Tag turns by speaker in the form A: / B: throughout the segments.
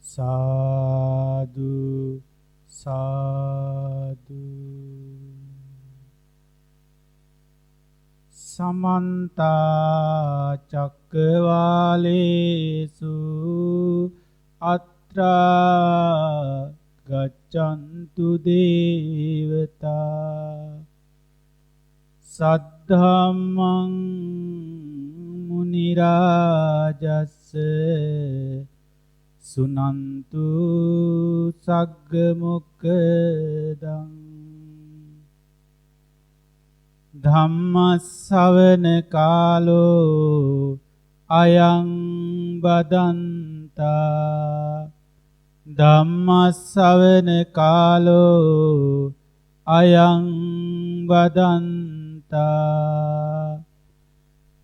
A: සාදු සාදු සමන්ත චක්කවාලේසු අත්‍රා ගච්ඡන්තු දේවතා සද්ධම්මං මුනි රාජස්ස සුනන්තු සග්ග මොක්ඛදං ධම්ම ශ්‍රවණ කාලෝ අයං බදන්තා ධම්ම ශ්‍රවණ කාලෝ අයං බදන්තා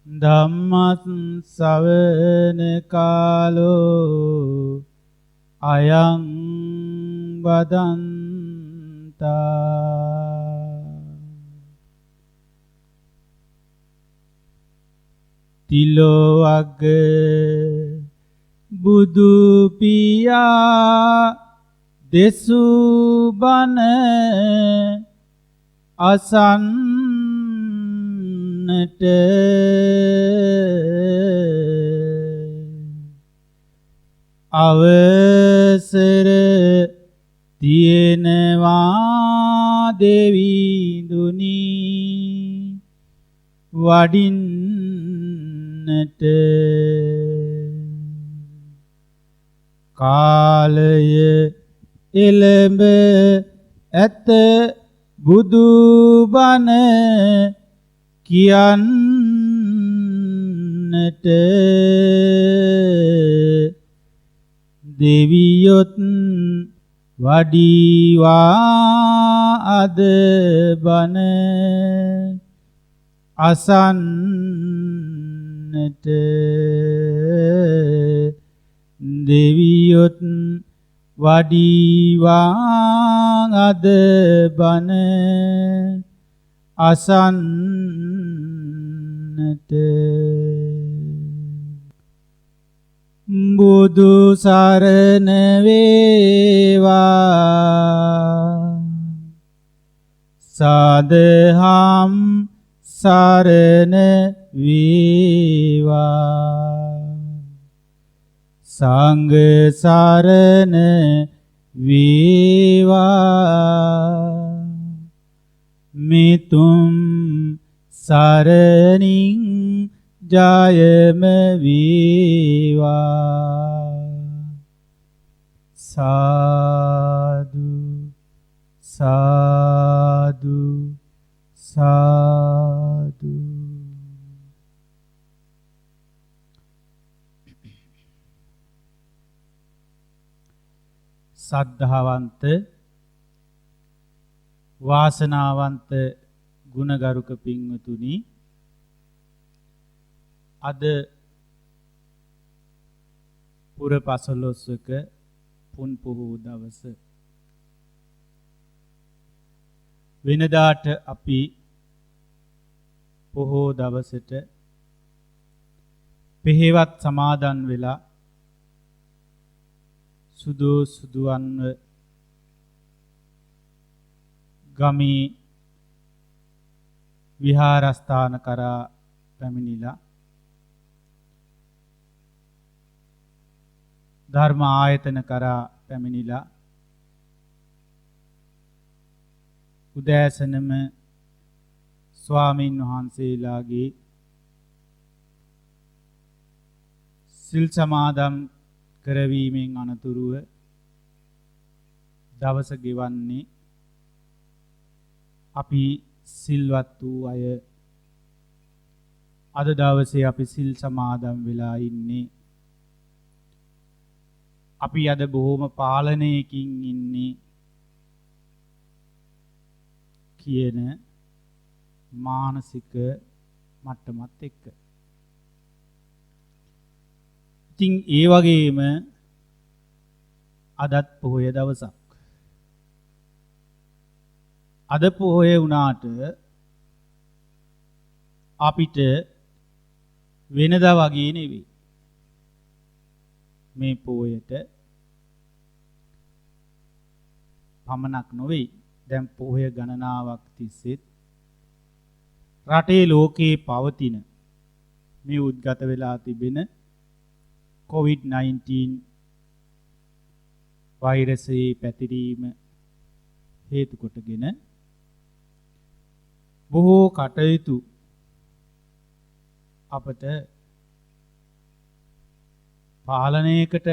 A: ධම්ම ශ්‍රවණ කාලෝ අයං බදන්තා තිලෝවග්ග බුදු පියා දෙසූ බණ අසන්නට අවසර තියෙනවා දෙවිඳුනි වඩින්නට කාලය එළඹ ඇත බුදු බණ කියන්නට දෙවියොත් වඩීවා අද බණ අසන්නට දෙවියොත් වඩීවා අද බණ අසන්නට බුදු සරණ වේවා සදහම් සරණ වේවා සංඝ සරණ වේවා මිතුම් සරණින් ජයම වේවා සාදු සාදු සාදු සද්ධාවන්ත වාසනාවන්ත ගුණගරුක පින්වතුනි අද පුර පසළොස්වක පුන් පොහෝ දවස වෙනදාට අපි පොහෝ දවසට පෙහෙවත් සමාදන් වෙලා සුදුවන්ව ගමේ විහාරස්ථාන කරා පැමිණිලා ධර්ම ආයතන කරා පැමිණිලා උදෑසනම ස්වාමීන් වහන්සේලාගේ සිල් සමාදන් කරවීමෙන් අනතුරුව දවස ගෙවන්නේ අපි සිල්වත් වූ අය අද දවසේ අපි සිල් සමාදන් වෙලා ඉන්නේ අපි අද බොහොම පාලනයකින් ඉන්නේ කියන මානසික මට්ටමත් එක්ක. ඉතින් ඒ වගේම අදත් පොහොය දවසක්. අද පොහොය වුණාට අපිට වෙනදා වගේ නෙවෙයි. මේ පොහොයට පමණක් නොවේ. දැන් පොහොය ගණනාවක් තිස්සෙත් රටේ ලෝකේ පවතින මේ උද්ගත වෙලා තිබෙන COVID-19 වෛරසයේ පැතිරීම හේතු කොටගෙන බොහෝ කටයුතු අපට පාලනයකට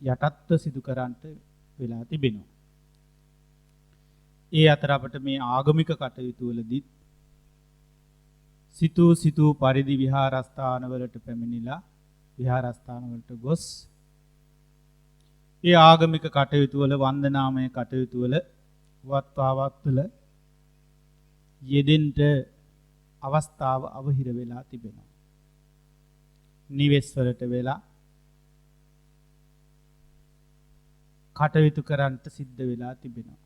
A: යටත්ව සිදු කරන්නට වෙලා තිබෙනවා. ඒ අතර අපට මේ ආගමික කටයුතු වලදීත් සිතූ පරිදි විහාරස්ථානවලට පැමිණිලා විහාරස්ථානවලට ගොස් ඒ ආගමික කටයුතු වල වන්දනාමය කටයුතු වල වත්වාවත් වල යෙදෙන්න අවස්ථාව අවහිර වෙලා තිබෙනවා. නිවෙස් වලට වෙලා කටයුතු කරන්නට සිද්ධ වෙලා තිබෙනවා.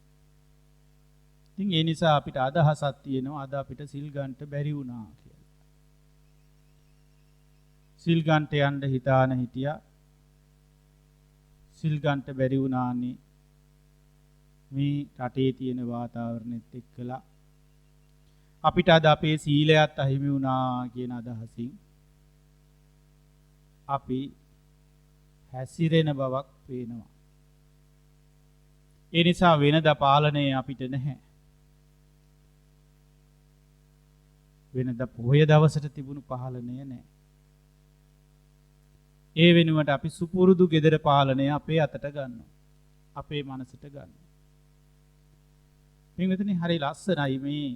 A: ඉතින් ඒ නිසා අපිට අදහසක් තියෙනවා අද අපිට සිල් ගන්නට බැරි වුණා කියලා. සිල් ගන්නට යන්න හිතාන හිටියා. සිල් ගන්නට බැරි වුණානේ මේ රටේ තියෙන වාතාවරණෙත් එක්කලා අපිට අද අපේ සීලයත් අහිමි වුණා කියන අදහසින් අපි හැසිරෙන බවක් පේනවා. ඒ නිසා වෙනද පාලනය අපිට නැහැ. වෙනද පොහොය දවසට තිබුණු පාලනය නැහැ. ඒ වෙනුවට අපි සුපුරුදු gedara පාලනය අපේ අතට ගන්නවා. අපේ මනසට ගන්නවා. පින්වතුනි හරි ලස්සනයි මේ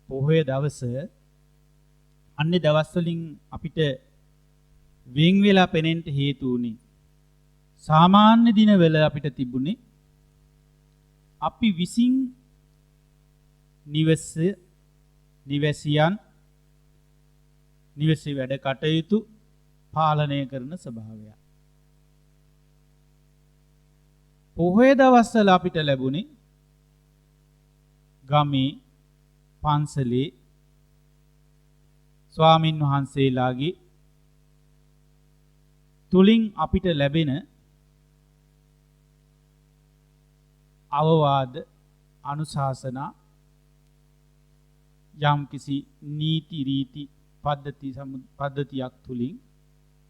A: පොහොය දවස අන්නේ දවස් වලින් අපිට වෙන් වෙලා පෙනෙන්න හේතු උනේ සාමාන්‍ය දිනවල අපිට තිබුණේ අපි විසින් නිවැසියන් නිවසේ වැඩ කටයුතු පාලනය කරන ස්වභාවය. පොහොය දවස්වල අපිට ලැබුණේ ගමේ පන්සලේ ස්වාමින් වහන්සේලාගේ තුලින් අපිට ලැබෙන අවවාද අනුශාසනා යම් කිසි නීති රීති පද්ධතියක් තුලින්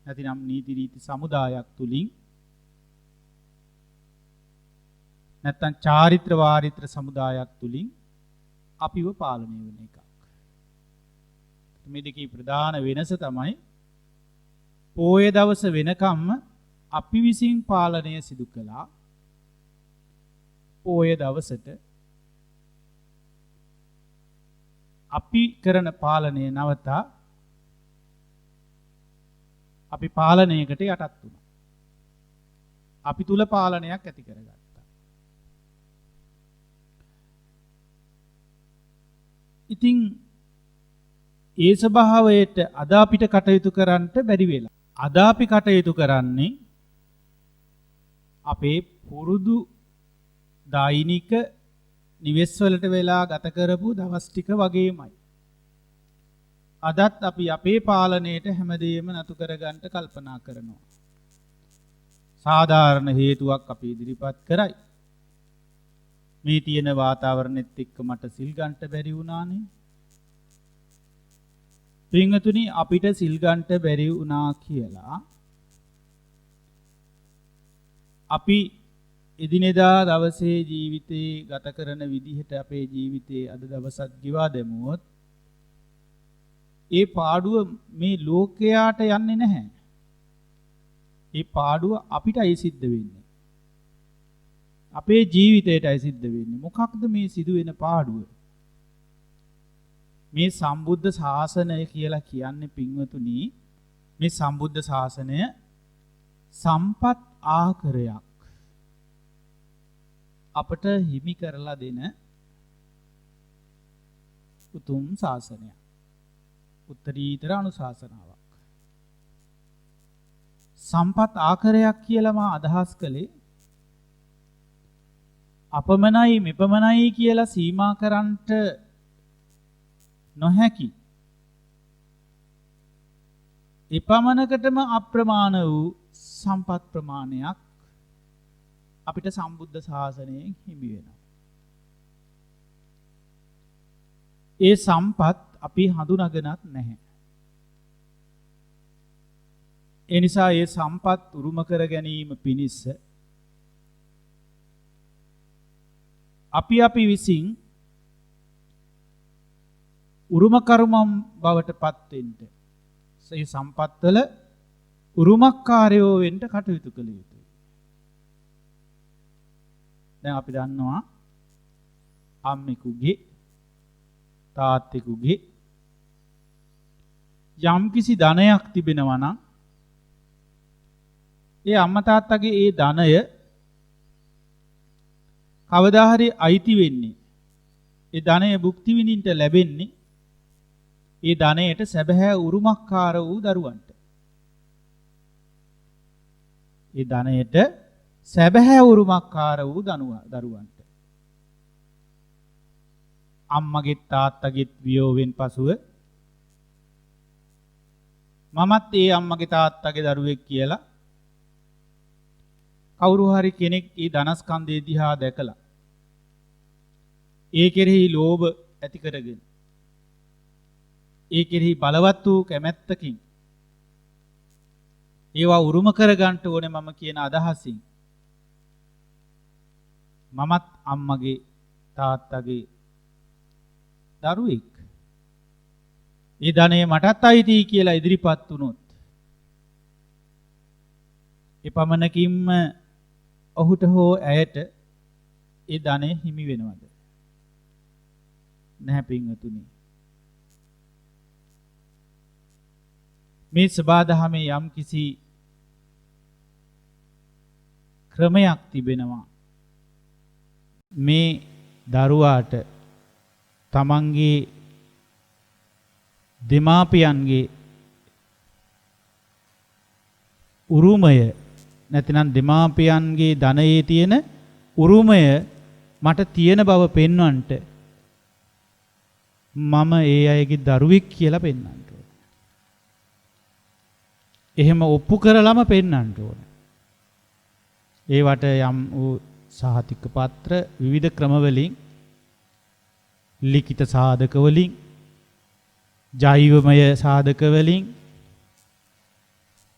A: නැතිනම් නීති රීති සමුදායක් තුලින් නැත්නම් චාරිත්‍ර වාරිත්‍ර සමුදායක් තුලින් අපිව පාලනය වෙන එකක්. මේ දෙකේ ප්‍රධාන වෙනස තමයි පොය දවස වෙනකම්ම අපි විසින් පාලනය සිදු කළා. පොය දවසට අපි කරන පාලනය නවතා අපි පාලනයකට යටත් වුණා. අපි තුල පාලනයක් ඇති කරගත්තා. ඉතින් ඒ ස්වභාවයට අද අපිට කටයුතු කරන්නට බැරි වෙලා. අද අපි කටයුතු කරන්නේ අපේ පුරුදු දෛනික නිවෙස් වලට වෙලා ගත කරපු දවස් ටික වගේමයි. අදත් අපි අපේ පාලනයට හැමදේම නතු කරගන්න කල්පනා කරනවා. සාධාරණ හේතුවක් අපි ඉදිරිපත් කරයි. මේ තියෙන වාතාවරණෙත් එක්ක මට සිල් ගන්නට බැරි වුණානේ. පින්වතුනි අපිට සිල් ගන්නට බැරි වුණා කියලා අපි එදිනෙදා දවසේ ජීවිතේ ගත කරන විදිහට අපේ ජීවිතේ අද දවසත් ගෙවා දැමුවොත් ඒ පාඩුව මේ ලෝකයට යන්නේ නැහැ. ඒ පාඩුව අපිටයි සිද්ධ වෙන්නේ. අපේ ජීවිතයටයි සිද්ධ වෙන්නේ. මොකක්ද මේ සිදුවෙන පාඩුව? මේ සම්බුද්ධ ශාසනය කියලා කියන්නේ පින්වතුනි මේ සම්බුද්ධ ශාසනය සම්පත් ආකරයක් අපට හිමි කරලා දෙන උතුම් ශාසනයක්. උත්තරීතර අනුශාසනාවක්. සම්පත් ආකරයක් කියලා මා අදහස් කළේ අපමණයි මෙපමණයි කියලා සීමා කරන්නට නොහැකි. එපමණකටම අප්‍රමාණ වූ සම්පත් ප්‍රමාණයක් අපිට සම්බුද්ධ ශාසනයෙන් හිමි වෙනවා. ඒ සම්පත් අපි හඳුනාගෙනත් නැහැ. ඒ නිසා ඒ සම්පත් උරුම කර ගැනීම පිණිස අපි විසින් උරුමකරුමම් බවට පත් වෙන්න. ඒ සම්පත්වල උරුමකාරයෝ වෙන්න කටයුතු කළ යුතුයි. දැන් අපි දන්නවා අම්මෙකුගේ තාත්තෙකුගේ යම්කිසි ධනයක් තිබෙනවා නම් ඒ අම්මා තාත්තගේ ඒ ධනය කවදා හරි අයිති වෙන්නේ, ඒ ධනය භුක්ති විඳින්න ලැබෙන්නේ ඒ ධනයට සැබෑ උරුමකාර වූ දරුවන්ට. ඒ ධනයට සැබෑ උරුමකාර වූ දරුවන්ට. අම්මගේ තාත්තගේ වියෝවෙන් පසුව මමත් ඒ අම්මගේ තාත්තගේ දරුවෙක් කියලා කවුරු හරි කෙනෙක් ඒ ධනස්කන්ධය දිහා දැකලා ඒ කෙරෙහි ලෝභ ඇති කරගෙන ඒ කෙරෙහි බලවත් වූ කැමැත්තකින් ඒවා උරුම කරගන්න ඕනේ මම කියන අදහසින් මමත් අම්මගේ තාත්තගේ දරුවෙක්, ඒ ධනය මටත් අයිතියි කියලා ඉදිරිපත් වුණොත් එපමණකින්ම ඔහුට හෝ ඇයට ඒ ධනය හිමි වෙනවද? නැහැ පින්වතුනි. මේ සබාදහමේ යම් කිසි ක්‍රමයක් තිබෙනවා මේ දරුවාට තමන්ගේ දෙමාපියන්ගේ උරුමය නැතිනම් දෙමාපියන්ගේ ධනයේ තියෙන උරුමය මට තියෙන බව පෙන්වන්නට මම ඒ අයගේ දරුවෙක් කියලා පෙන්වන්න ඕනේ. එහෙම ඔප්පු කරලම පෙන්වන්න ඕනේ. ඒවට යම් වූ සහතික පත්‍ර විවිධ ක්‍රම වලින්, ලිඛිත සාධක වලින්, ජෛවමය සාධක වලින්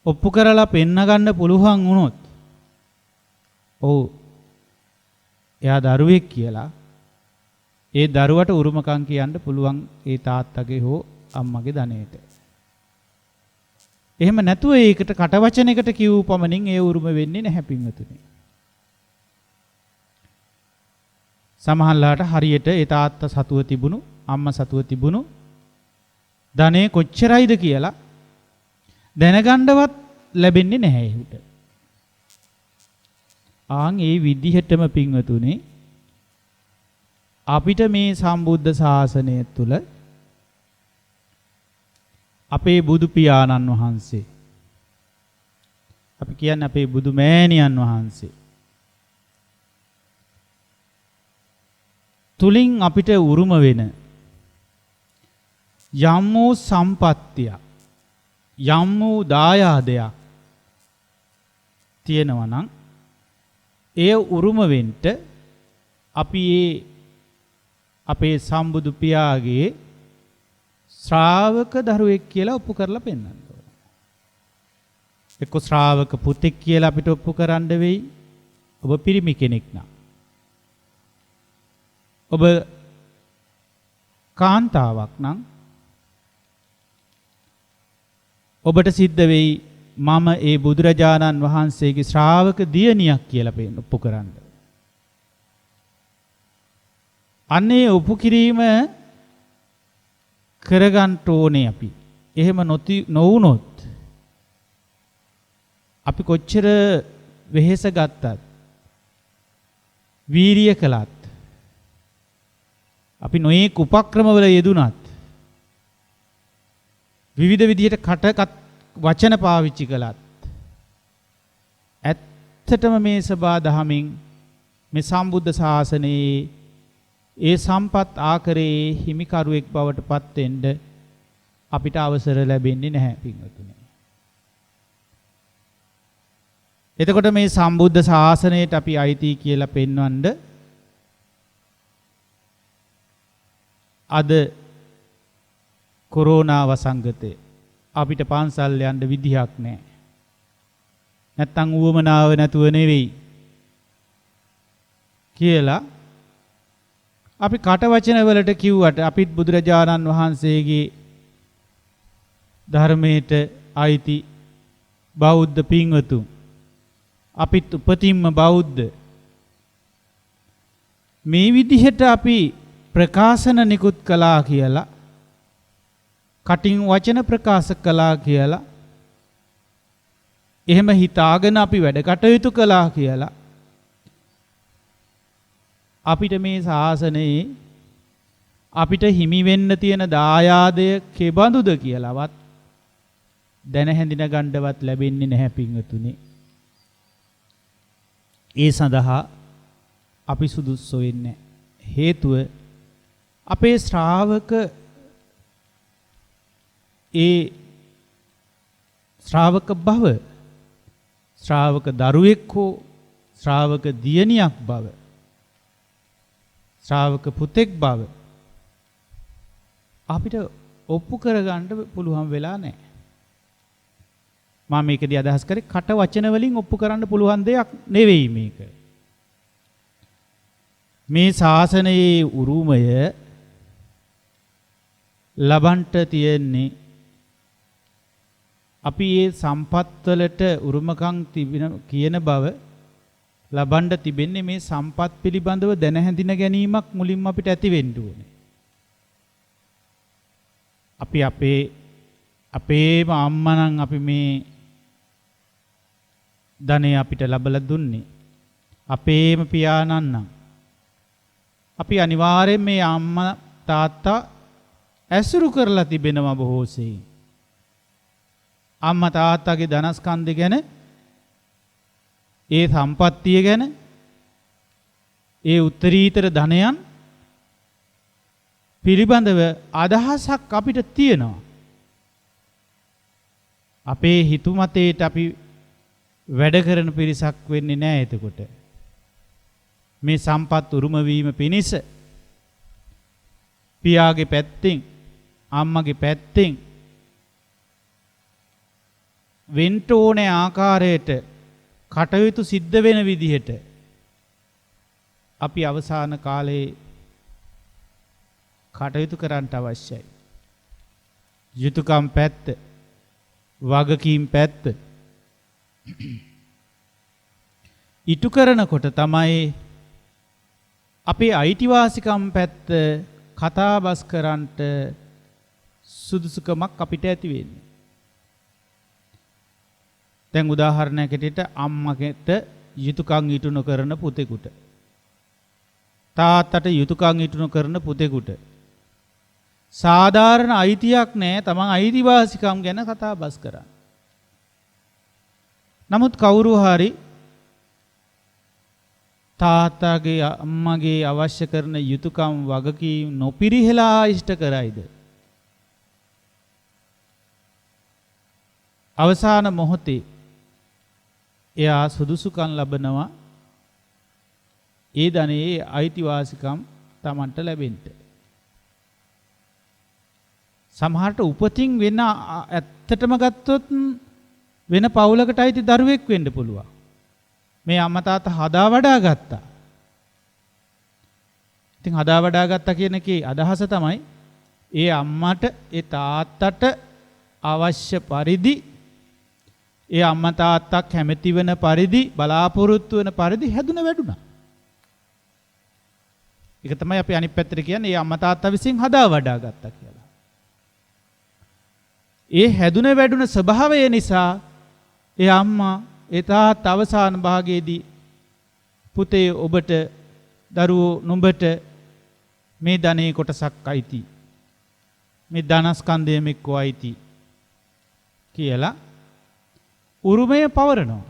A: ඔප්පු කරලා පෙන්න ගන්න පුළුවන් වුණොත් ඔව් එයා දරුවෙක් කියලා ඒ දරුවට උරුමකම් කියන්න පුළුවන් ඒ තාත්තගේ හෝ අම්මගේ ධනයට. එහෙම නැතුව ඒකට කටවචනයකට කියූ පමණින් ඒ උරුම වෙන්නේ නැහැ පින්වතුනි. සමහරලාට හරියට ඒ තාත්තා සතුව තිබුණු, අම්මා සතුව තිබුණු ධනෙ කොච්චරයිද කියලා දැනගන්නවත් ලැබෙන්නේ නැහැ ඒකට. ආන් ඒ විදිහටම පින්වතුනි අපිට මේ සම්බුද්ධ ශාසනය තුල අපේ බුදු පියාණන් වහන්සේ, අපි කියන්නේ අපේ බුදු මෑණියන් වහන්සේ තුලින් අපිට උරුම වෙන යම් වූ සම්පත්තිය, යම් වූ දායාදයක් තියෙනවා නම් ඒ උරුම වෙන්න අපි අපේ සම්බුදු පියාගේ ශ්‍රාවක දරුවෙක් කියලා ඔප්පු කරලා පෙන්වන්න ඕනේ. එක්ක ශ්‍රාවක පුතෙක් කියලා අපිට ඔප්පු කරන්න වෙයි. ඔබ පිරිමි කෙනෙක් නම්. ඔබ කාන්තාවක් නම් ඔබට සිද්ධ වෙයි මම ඒ බුදුරජාණන් වහන්සේගේ ශ්‍රාවක දියණියක් කියලා ඔප්පු කරන්න. අන්නේ ඔප්පු කිරීම කරගන්න ඕනේ අපි. එහෙම නොවුනොත් අපි කොච්චර වෙහෙස ගත්තත්, වීරිය කළත්, අපි නොයෙක් උපක්‍රමවල යෙදුනත්, විවිධ විදිහට වචන පාවිච්චි කළත් ඇත්තටම මේ සබා දහමින් මේ සම්බුද්ධ ශාසනයේ ඒ සම්පත් ආකරේ හිමිකරුවෙක් බවට පත් වෙන්න අපිට අවසර ලැබෙන්නේ නැහැ පින්වතුනි. එතකොට මේ සම්බුද්ධ ශාසනයට අපි අයිති කියලා පෙන්වන්න අද කොරෝනා වසංගතේ අපිට පන්සල් යන්න විදිහක් නැහැ. නැත්තම් උවමනාව නැතුව නෙවෙයි කියලා අපි කට වචන වලට කිව්වට අපිත් බුදුරජාණන් වහන්සේගේ ධර්මයට අයිති බෞද්ධ පින්වතුන්. අපිත් උපතින්ම බෞද්ධ. මේ විදිහට අපි ප්‍රකාශන නිකුත් කළා කියලා, කටින් වචන ප්‍රකාශ කළා කියලා, එහෙම හිතාගෙන අපි වැඩ කටයුතු කළා කියලා අපිට මේ ශාසනයේ අපිට හිමි වෙන්න තියෙන දායාදය කෙබඳුද කියලාවත් දැන හැඳින ගන්නවත් ලැබෙන්නේ නැහැ පින්වතුනි. ඒ සඳහා අපි සුදුසු වෙන්නේ. හේතුව අපේ ශ්‍රාවක භව, ශ්‍රාවක දරුවෙක් හෝ ශ්‍රාවක දියණියක් බව, ශ්‍රාවක පුතෙක් බව අපිට ඔප්පු කරගන්න පුළුවන් වෙලා නැහැ. මම මේකදී අදහස් කරේ කට වචන වලින් ඔප්පු කරන්න පුළුවන් දෙයක් නෙවෙයි මේක. මේ ශාසනයේ උරුමය ලබන්ට තියෙන්නේ අපි මේ සම්පත් වලට උරුමකම් තිබෙන කියන බව ලබන්න තිබෙන්නේ මේ සම්පත් පිළිබඳව දැන හැඳින ගැනීමක් මුලින්ම අපිට ඇති වෙන්න ඕනේ. අපි අපේම අම්මා නම් අපි මේ ධනෙ අපිට ලැබලා දුන්නේ. අපේම පියාණන් නම් අපි අනිවාර්යයෙන් මේ අම්මා තාත්තා ඇසුරු කරලා තිබෙනවා බොහෝ සෙයින්. අම්මා තාත්තාගේ ධනස්කන්ධය ගැන, ඒ සම්පත්තිය ගැන, ඒ උත්තරීතර ධනයන් පිළිබඳව අදහසක් අපිට තියෙනවා. අපේ හිතුමතේට අපි වැඩ කරන පිරිසක් වෙන්නේ නැහැ එතකොට. මේ සම්පත් උරුම වීම පිණිස පියාගේ පැත්තෙන්, අම්මගේ පැත්තෙන් වෙන්න ඕනේ ආකාරයට කටයුතු සිද්ධ වෙන විදිහට අපි අවසාන කාලේ කටයුතු කරන්න අවශ්‍යයි. යුතුයකම් පැත්ත, වගකීම් පැත්ත ඉටු කරනකොට තමයි අපේ අයිතිවාසිකම් පැත්ත කතාබස් කරන්නට සුදුසුකමක් අපිට ඇති වෙන්නේ. දැන් උදාහරණයකට අම්මකට යුතුයකම් ඉටු නොකරන පුතෙකුට, තාත්තට යුතුයකම් ඉටු නොකරන පුතෙකුට සාධාරණ අයිතියක් නැහැ තමන් අයිතිවාසිකම් ගැන කතාබස් කරන්න. නමුත් කවුරු හරි තාත්තාගේ අම්මගේ අවශ්‍ය කරන යුතුයකම් වගකීම් නොපිරිහෙලා ඉෂ්ට කරයිද? අවසාන මොහොතේ එයා සුදුසුකම් ලබනවා ඒ ධනයේ අයිතිවාසිකම් Tamanට ලැබෙන්න. සමහරට උපතින් වෙන ඇත්තටම ගත්තොත් වෙන පවුලකට අයිති දරුවෙක් වෙන්න පුළුවන්. මේ අම්මා තාත්තා හදා වඩා ගත්තා. ඉතින් හදා වඩා ගත්තා කියන එකේ අදහස තමයි ඒ අම්මට ඒ තාත්තට අවශ්‍ය පරිදි, ඒ අම්මා තාත්තා කැමති වෙන පරිදි, බලාපොරොත්තු වෙන පරිදි හැදුන වැඩුණා. ඒක තමයි අපි අනිත් පැත්තට කියන්නේ ඒ අම්මා තාත්තා විසින් හදා වඩා ගත්තා කියලා. ඒ හැදුන වැඩුන ස්වභාවය නිසා ඒ අම්මා ඒ තාත්තා අවසාන භාගයේදී පුතේ ඔබට, දරුවෝ නුඹට මේ ධනෙ කොටසක් අයිති, මේ ධනස්කන්ධයම එක්කෝ අයිති කියලා උරුමය පවරනවා.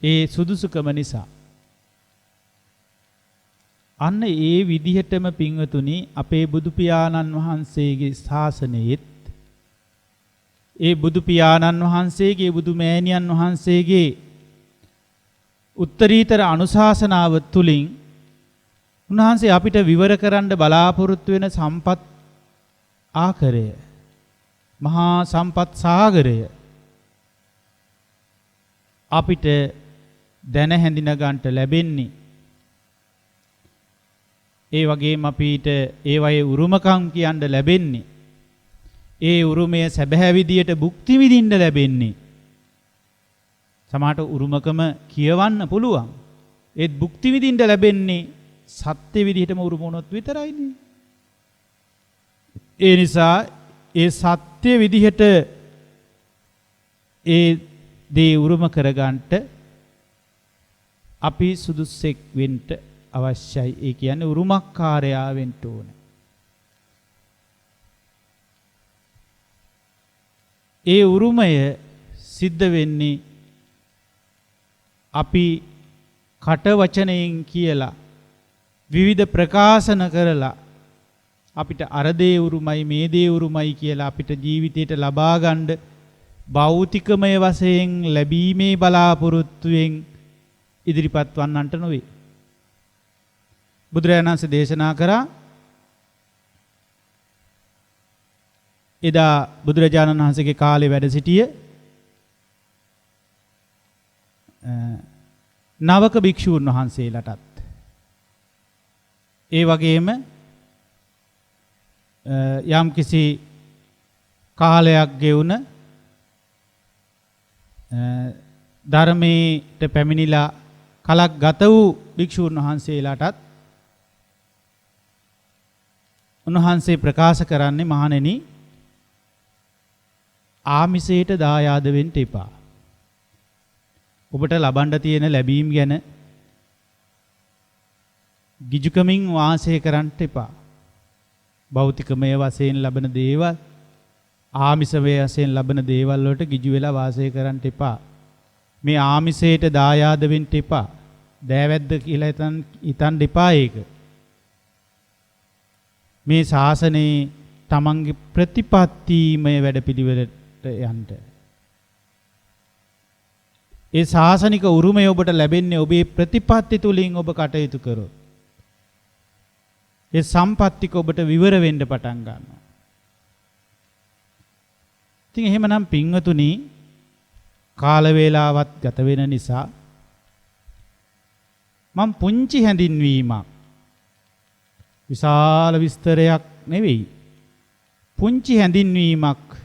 A: ඒ සුදුසුකම නිසා. අන්න ඒ විදිහටම පින්වතුනි අපේ බුදු පියාණන් වහන්සේගේ ශාසනයෙත්, ඒ බුදු පියාණන් වහන්සේගේ, බුදු මෑණියන් වහන්සේගේ උත්තරීතර අනුශාසනාව තුලින් උන්වහන්සේ අපිට විවර කරන්න බලාපොරොත්තු වෙන සම්පත් ආකරය මහා සම්පත් සාගරය අපිට දැන හැඳින ගන්නට ලැබෙන්නේ. ඒ වගේම අපිට ඒ වගේ උරුමකම් කියන්න ලැබෙන්නේ. ඒ උරුමය සැබෑ විදියට භුක්ති විඳින්න ලැබෙන්නේ. සමහරට උරුමකම කියවන්න පුළුවන්. ඒත් භුක්ති විඳින්න ලැබෙන්නේ සත්‍ය විදිහටම උරුම වුණොත් විතරයිනේ. ඒ නිසා ඒ සත්‍ය විදිහට ඒ දේ උරුම කරගන්නට අපි සුදුස්සෙක් වෙන්න අවශ්‍යයි. ඒ කියන්නේ උරුමකාරයා වෙන්න ඕනේ. ඒ උරුමය සිද්ධ වෙන්නේ අපි කට වචනයෙන් කියලා විවිධ ප්‍රකාශන කරලා අපිට අර දේ උරුමයි මේ දේ උරුමයි කියලා අපිට ජීවිතේට ලබා ගන්න භෞතිකමය වශයෙන් ලැබීමේ බලාපොරොත්තුවෙන් ඉදිරිපත් වන්නන්ට නොවේ. බුදුරජාණන් වහන්සේ දේශනා කරා එදා බුදුරජාණන් වහන්සේගේ කාලේ වැඩ සිටිය නවක භික්ෂූන් වහන්සේලාටත් ඒ වගේම යම් කිසි කාලයක් ගෙවුන ධර්මයට පැමිණිලා කලක් ගත වූ භික්ෂූන් වහන්සේලාටත් උන්වහන්සේ ප්‍රකාශ කරන්නේ මහණෙනි ආමිසයට දායාද වෙන්න එපා. ඔබට ලබන්න තියෙන ලැබීම් ගැන ගිජුකමින් වාසය කරන්න එපා. භෞතිකමය වශයෙන් ලබන දේවල් ආමිෂමය වශයෙන් ලබන දේවල් වලට ගිජු වෙලා වාසය කරන්න එපා. මේ ආමිෂයට දායාද වෙන්න එපා. දෑවැද්ද කියලා හිතන් එපා ඒක. මේ ශාසනයේ තමන්ගේ ප්‍රතිපත්තිමය වැඩපිළිවෙලට යන්න. ඒ ශාසනික උරුමය ඔබට ලැබෙන්නේ ඔබේ ප්‍රතිපත්ති තුලින් ඔබ කටයුතු කරොත්. ඒ සම්පත්තික ඔබට විවර වෙන්න පටන් ගන්නවා. ඉතින් එහෙමනම් පින්වතුනි කාල වේලාවත් ගත වෙන නිසා මම පුංචි හැඳින්වීමක් විශාල විස්තරයක් නෙවෙයි පුංචි හැඳින්වීමක්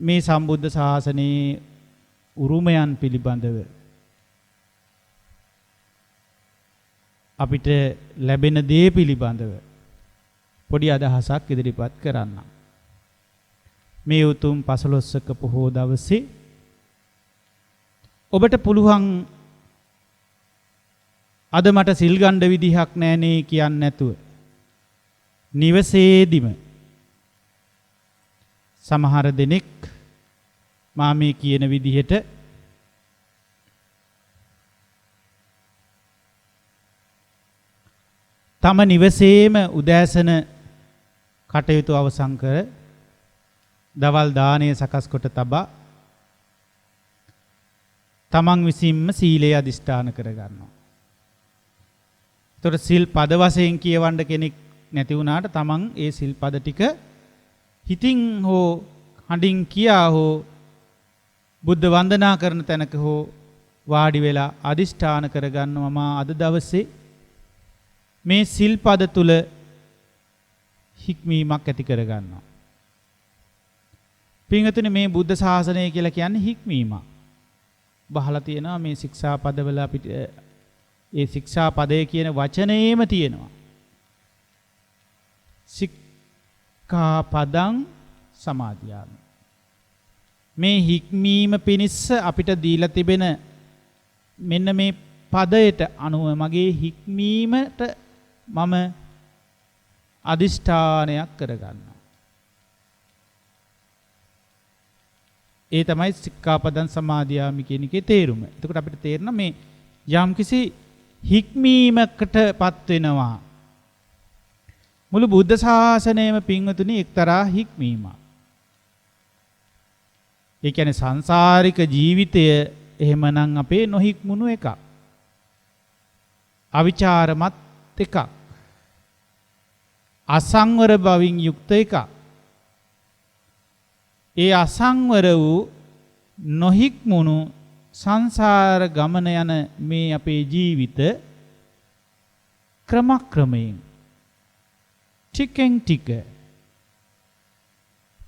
A: මේ සම්බුද්ධ ශාසනයේ උරුමයන් පිළිබඳව අපිට ලැබෙන දේ පිළිබඳව පොඩි අදහසක් ඉදිරිපත් කරන්න. මේ උතුම් පසළොස්වක පොහෝ දවසේ ඔබට පුළුවන් අද මට සිල් ගන්න විදිහක් නැහනේ කියන්නේ නැතුව නිවසේදිම සමහර දෙනෙක් මා මේ කියන විදිහට තම නිවසේම උදෑසන කටයුතු අවසන් කර දවල් දාණය සකස් කොට තබා තමන් විසින්ම සීලය අදිෂ්ඨාන කර ගන්නවා. ඒතර සිල් පද වශයෙන් කියවන්න කෙනෙක් නැති වුණාට තමන් ඒ සිල් පද ටික හිතින් හෝ හඬින් කියා හෝ බුද්ධ වන්දනා කරන තැනක හෝ වාඩි වෙලා අදිෂ්ඨාන කරගන්නවා මා අද දවසේ මේ සිල්පද තුල හික්මීමක් ඇති කරගන්නවා. පින්වතුනි මේ බුද්ධ ශාසනය කියලා කියන්නේ හික්මීමක්. බහලා තියෙනවා මේ ශික්ෂාපදවල අපිට ඒ ශික්ෂාපදය කියන වචනේම තියෙනවා. සික්ඛාපදං සමාදියාමි. මේ හික්මීම පිණිස අපිට දීලා තිබෙන මෙන්න මේ පදයට අනුව මගේ හික්මීමට මම අදිෂ්ඨානයක් කරගන්නවා. ඒ තමයි සික්ඛාපදං සමාදියාමි කියන එකේ තේරුම. එතකොට අපිට තේරෙනවා මේ යම්කිසි හික්මීමකටපත් වෙනවා. මුළු බුද්ධ ශාසනයම පින්වතුනි එක්තරා හික්මීමක්. ඒ කියන්නේ සංසාරික ජීවිතය එහෙමනම් අපේ නොහික්මුණු එකක්. අවිචාරමත් එකක්. අසංවර බවින් යුක්ත එකක්. ඒ අසංවර වූ නොහික්මුණු සංසාර ගමන යන මේ අපේ ජීවිත ක්‍රමක්‍රමයෙන් ටිකෙන් ටික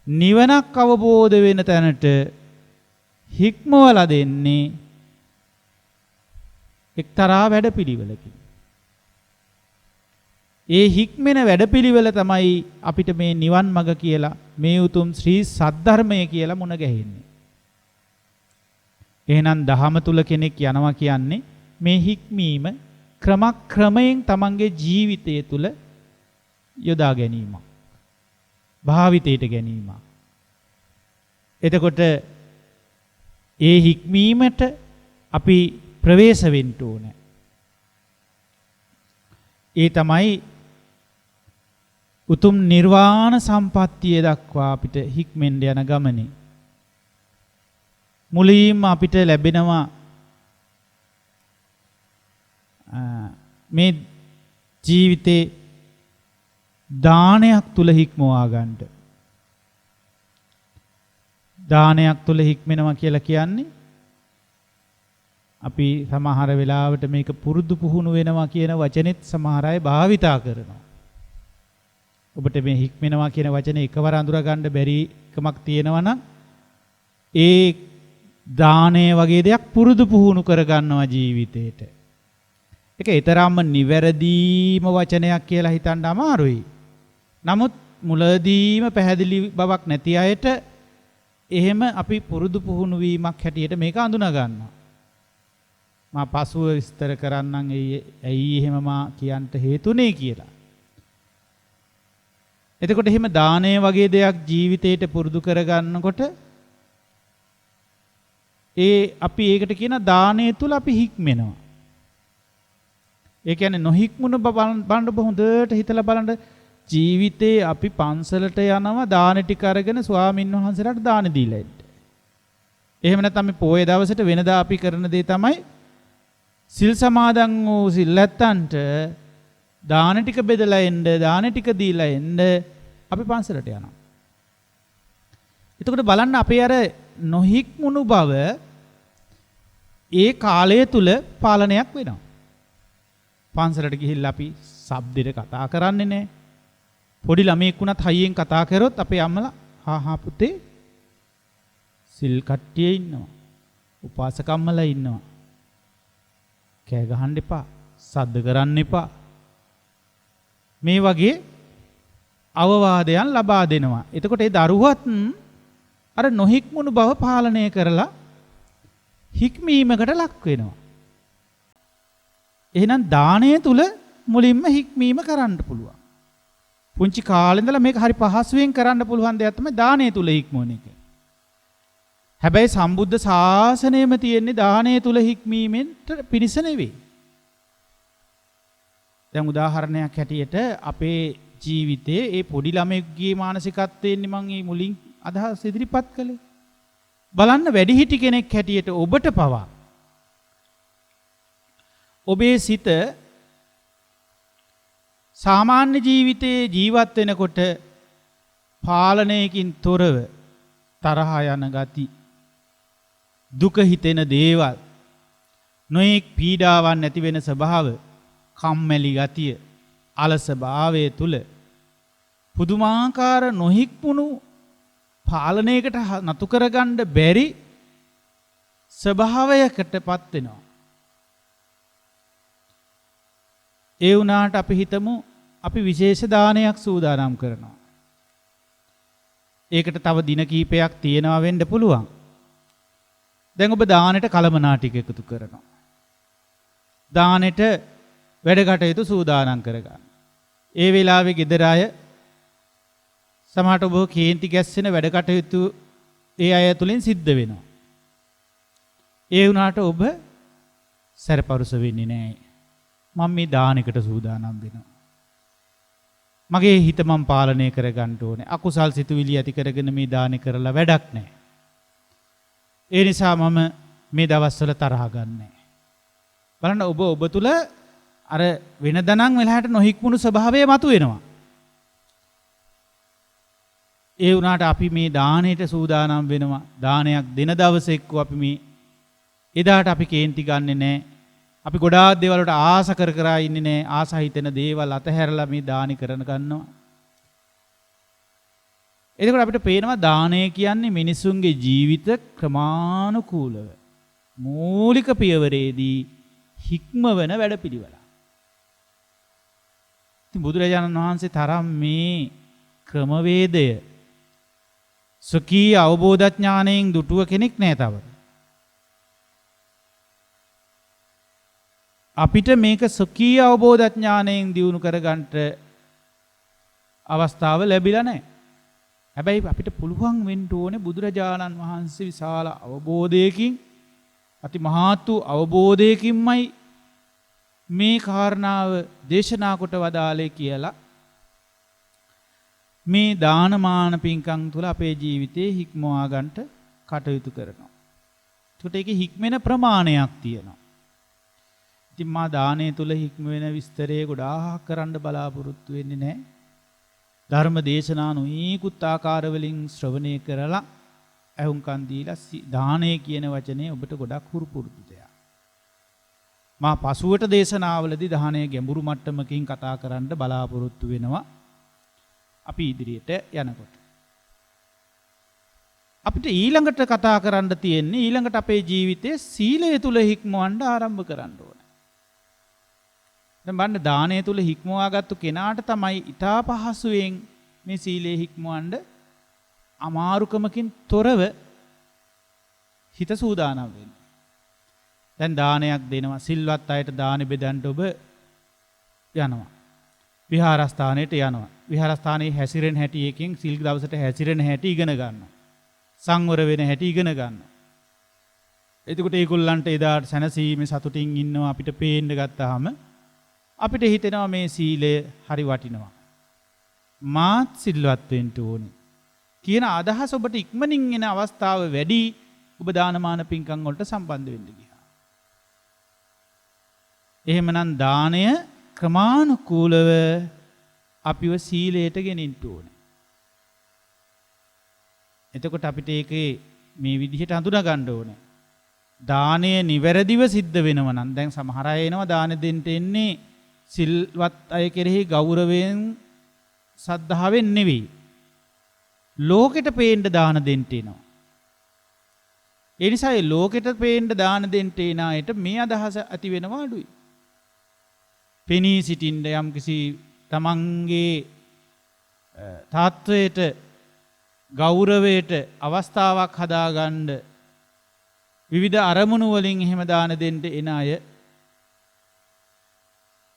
A: නිවනක් අවබෝධ වෙන තැනට හික්මවලා දෙන්නේ එක්තරා වැඩපිළිවෙලකින්. ඒ හික්මෙන වැඩපිළිවෙල තමයි අපිට මේ නිවන් මඟ කියලා මේ උතුම් ශ්‍රී සද්ධර්මය කියලා මුණ ගැහෙන්නේ. එහෙනම් දහම තුල කෙනෙක් යනවා කියන්නේ මේ හික්මීම ක්‍රමයෙන් තමන්ගේ ජීවිතය තුල යොදා ගැනීම. භාවිතයට ගැනීම. එතකොට ඒ හික්මීමට අපි ප්‍රවේශ වෙන්න ඕනේ. ඒ තමයි උතුම් නිර්වාණ සම්පත්තිය දක්වා අපිට හික්මෙන්න යන ගමනේ. මුලින්ම අපිට ලැබෙනවා මේ ජීවිතේ දානයක් තුල හික්මවා ගන්නට. දානයක් තුල හික්මෙනවා කියලා කියන්නේ අපි සමහර වෙලාවට මේක පුරුදු පුහුණු වෙනවා කියන වචනේත් සමහර අය භාවිතා කරනවා. ඔබට මේ හික්මෙනවා කියන වචනේ එකවර අඳුර ගන්න බැරි කමක් තියෙනවා නම් ඒ දානය වගේ දෙයක් පුරුදු පුහුණු කර ගන්නවා ජීවිතේට. ඒක ඊතරම්ම නිවැරදිම වචනයක් කියලා හිතන්න අමාරුයි. නමුත් මුලදීම පැහැදිලි බවක් නැති අයට එහෙම අපි පුරුදු පුහුණු වීමක් හැටියට මේක අඳුනා ගන්නවා. මා පසුව විස්තර කරන්නම් ඇයි එහෙම මා කියන්න හේතුනේ කියලා. එතකොට එහෙම දානය වගේ දෙයක් ජීවිතේට පුරුදු කරගන්නකොට අපි ඒකට කියන දානය තුල අපි හික්මෙනවා. ඒ කියන්නේ නොහික්මුණු බලන්න හොඳට හිතලා බලන්න ජීවිතේ අපි පන්සලට යනවා දාන ටික අරගෙන ස්වාමින් වහන්සේලාට දාන දීලා ඉන්න. එහෙම නැත්නම් මේ පොයේ දවසට වෙනදා අපි කරන දේ තමයි සිල් සමාදන් වූ සිල්ලත්තන්ට දාන ටික බෙදලා එන්න දාන ටික දීලා එන්න අපි පන්සලට යනවා. එතකොට බලන්න අපේ අර නොහික්මුණු බව ඒ කාලය තුල පාලනයක් වෙනවා. පන්සලට ගිහිල්ලා අපි ශබ්දෙට කතා කරන්නේ නැහැ. පොඩි ළමයෙක් වුණත් හයියෙන් කතා කරොත් අපේ අම්මලා හා පුතේ සිල් කට්ටිය ඉන්නවා. උපාසකම්මලා ඉන්නවා. කෑ ගහන්න එපා. සද්ද කරන්න එපා. මේ වගේ අවවාදයන් ලබා දෙනවා. එතකොට ඒ දරුවත් අර නොහික්මුණු බව පාලනය කරලා හික්මීමකට ලක් වෙනවා. එහෙනම් දානය තුල මුලින්ම හික්මීම කරන්න පුළුවන්. පුංචි කාලේ ඉඳලා මේක හරි පහසුවෙන් කරන්න පුළුවන් දෙයක් තමයි දානය තුල හික්මවන එක. හැබැයි සම්බුද්ධ ශාසනයෙම තියෙන්නේ දානය තුල හික්මීමෙන් පිණිස නෙවෙයි. දැන් උදාහරණයක් හැටියට අපේ ජීවිතයේ ඒ පොඩි ළමෙක්ගේ මානසිකත්වයෙන් මම මේ මුලින් අදහස් ඉදිරිපත් කළේ. බලන්න වැඩිහිටි කෙනෙක් හැටියට ඔබට පවා ඔබේ සිත සාමාන්‍ය ජීවිතයේ ජීවත් වෙනකොට පාලනයකින් තොරව තරහ යන ගති දුක හිතෙන දේවල් නොඑක් පීඩාවන් නැති වෙන ස්වභාව කම්මැලි ගතිය අලස භාවය තුල පුදුමාකාර නොහික්මුණු පාලනයකට නතු කරගන්න බැරි ස්වභාවයකටපත් වෙනවා. ඒ වුණාට අපි හිතමු අපි විශේෂ දානයක් සූදානම් කරනවා. ඒකට තව දින කීපයක් තියෙනවා වෙන්න පුළුවන්. දැන් ඔබ දානෙට කලමනා ටික එකතු කරනවා. දානෙට වැඩ කටයුතු සූදානම් කරගන්න. ඒ වෙලාවේ ගෙදර අය සමහරට ඔබ කේන්ති ගැස්සෙන වැඩ කටයුතු ඒ අය තුලින් සිද්ධ වෙනවා. ඒ වුණාට ඔබ සැරපරුස වෙන්නේ නැහැ. මම මේ දානෙකට සූදානම් වෙනවා. මගේ හිත මම පාලනය කරගන්න ඕනේ. අකුසල් සිතුවිලි ඇති කරගෙන මේ දානෙ කරලා වැඩක් නැහැ. ඒ නිසා මම මේ දවස්වල තරහ ගන්නෑ. බලන්න ඔබ තුල අර වෙනදනම් වෙලාවට නොහික්මුණු ස්වභාවය මතුවෙනවා. ඒ වුණාට අපි මේ දාණයට සූදානම් වෙනවා. දානයක් දෙන දවසේ එක්ක අපි මේ එදාට අපි කේන්ති ගන්නෙ නැහැ. අපි ගොඩාක් දේවල් වලට ආස කර කර ඉන්නේ නැහැ. ආස හිතෙන දේවල් අතහැරලා මේ දානි කරන ගන්නවා. එතකොට අපිට පේනවා දානය කියන්නේ මිනිසුන්ගේ ජීවිත ක්‍රමානුකූලව මූලික පියවරේදී හික්මවන වැඩපිළිවෙල. ඉතින් බුදුරජාණන් වහන්සේ තරම් මේ ක්‍රමවේදය සුඛී අවබෝධඥාණයෙන් දුටුව කෙනෙක් නෑ තව. අපිට මේක සුඛී අවබෝධඥාණයෙන් දියුණු කරගන්නට අවස්ථාව ලැබිලා නැහැ. හැබැයි අපිට පුළුවන් වෙන්න ඕනේ බුදුරජාණන් වහන්සේ විශාල අවබෝධයකින් අති මහත් වූ අවබෝධයකින්මයි මේ කාරණාව දේශනා කොට වදාළේ කියලා මේ දානමාන පින්කම් තුල අපේ ජීවිතේ හික්මවා ගන්නට කටයුතු කරනවා. ඒකට ඒකේ හික්මෙන ප්‍රමාණයක් තියෙනවා. ඉතින් මා දානය තුල හික්ම වෙන විස්තරය ගොඩාක් කරන්න බලාපොරොත්තු වෙන්නේ නැහැ. ධර්ම දේශනා නොයෙකුත් ආකාරවලින් ශ්‍රවණය කරලා අහුම්කන් දීලා දානය කියන වචනේ ඔබට ගොඩක් හුරු පුරුදු දෙයක්. මා පසුවට දේශනාවලදී දානය ගැඹුරු මට්ටමකින් කතා කරන්න බලාපොරොත්තු වෙනවා. අපි ඉදිරියට යනකොට අපිට ඊළඟට කතා කරන්න තියෙන්නේ ඊළඟට අපේ ජීවිතයේ සීලය තුල හික්මවන්න ආරම්භ කරන්න ඕනේ. දැන් බලන්න දානය තුල හික්මවාගත්තු කෙනාට තමයි ඊටා පහසුවෙන් මේ සීලය හික්මවන්න අමාරුකමකින් තොරව හිත සූදානම් වෙන්නේ. දැන් දානයක් දෙනවා සිල්වත් අයට දාන බෙදන්න ඔබ යනවා. විහාරස්ථානයට යනවා. විහාරස්ථානයේ හැසිරෙන හැටි එකෙන් සිල් දවසට හැසිරෙන හැටි ඉගෙන ගන්නවා. සංවර වෙන හැටි ඉගෙන ගන්නවා. එතකොට ඒගොල්ලන්ට එදාට සැනසීමේ සතුටින් ඉන්නවා අපිට පේන්න ගත්තාම අපිට හිතෙනවා මේ සීලය හරි වටිනවා. මාත් සිල්වත් වෙන්න ඕනේ කියන අදහස ඔබට ඉක්මනින් එන අවස්ථාව වැඩි ඔබ දානමාන පින්කම් වලට සම්බන්ධ වෙන්න ගියා. එහෙමනම් දානය ක්‍රමානුකූලව අපිව සීලයට ගෙනින්න ඕනේ. එතකොට අපිට ඒකේ මේ විදිහට හඳුනා ගන්න ඕනේ. දානය නිවැරදිව සිද්ධ වෙනවා නම් දැන් සමහර අය එනවා දාන දෙන්න එන්නේ සිල්වත් අය කෙරෙහි ගෞරවයෙන් සද්ධාවෙන් නෙවෙයි. ලෝකෙට පේන්න දාන දෙන්න එනවා. ඒ නිසා ඒ ලෝකෙට පේන්න දාන දෙන්න එන අයට මේ අදහස ඇති වෙනවා අඩුයි. පෙනී සිටින්න යම්කිසි තමන්ගේ තාත්වයට ගෞරවයට අවස්ථාවක් හදාගන්න විවිධ අරමුණු වලින් එහෙම දාන දෙන්න එන අය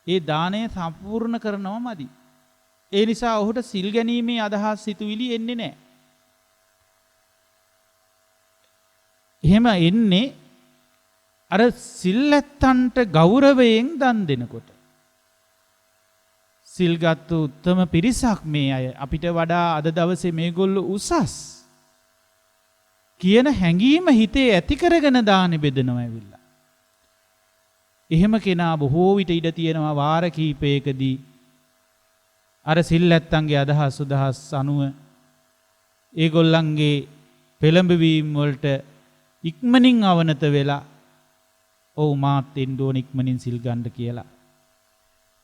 A: ඒ දාණය සම්පූර්ණ කරනව මදි. ඒ නිසා ඔහුට සිල් ගැනීමේ අදහස් සිතුවිලි එන්නේ නැහැ. එහෙම එන්නේ අර සිල්ලැත්තන්ට ගෞරවයෙන් දන් දෙනකොට. සිල්ගත් උත්තම පිරිසක් මේ අය අපිට වඩා අද දවසේ මේගොල්ලෝ උසස් කියන හැඟීම හිතේ ඇති කරගෙන දානෙ බෙදනවා ඇවිල්ලා. එහෙම කෙනා බොහෝ විට ඉඩ තියෙනවා වාර කීපයකදී අර සිල්ලැත්තන්ගේ අදහස් උදහස් අනුව ඒගොල්ලන්ගේ පෙළඹවීම් වලට ඉක්මනින් අවනත වෙලා ඔව් මාත් එන්න ඕන ඉක්මනින් සිල් ගන්න කියලා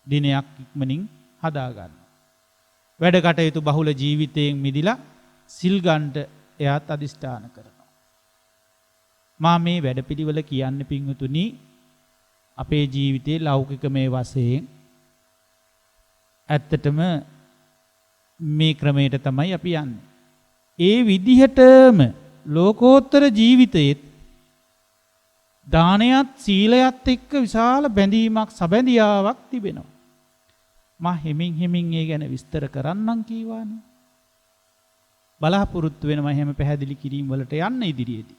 A: දිනයක් ඉක්මනින් හදා ගන්න. වැඩ කටයුතු බහුල ජීවිතයෙන් මිදිලා සිල් ගන්නට එයාත් අදිෂ්ඨාන කරනවා. මා මේ වැඩපිළිවෙල කියන්නේ පින්වතුනි අපේ ජීවිතයේ ලෞකිකමේ වශයෙන් ඇත්තටම මේ ක්‍රමයට තමයි අපි යන්නේ. ඒ විදිහටම ලෝකෝත්තර ජීවිතයේත් දානයත් සීලයත් එක්ක විශාල බැඳීමක් සබැඳියාවක් තිබෙනවා. මා හිමින් ඒ ගැන විස්තර කරන්නම් කීවානේ. බලාපොරොත්තු වෙනවා එහෙම පැහැදිලි කිරීම වලට යන්න ඉදිරියේදී.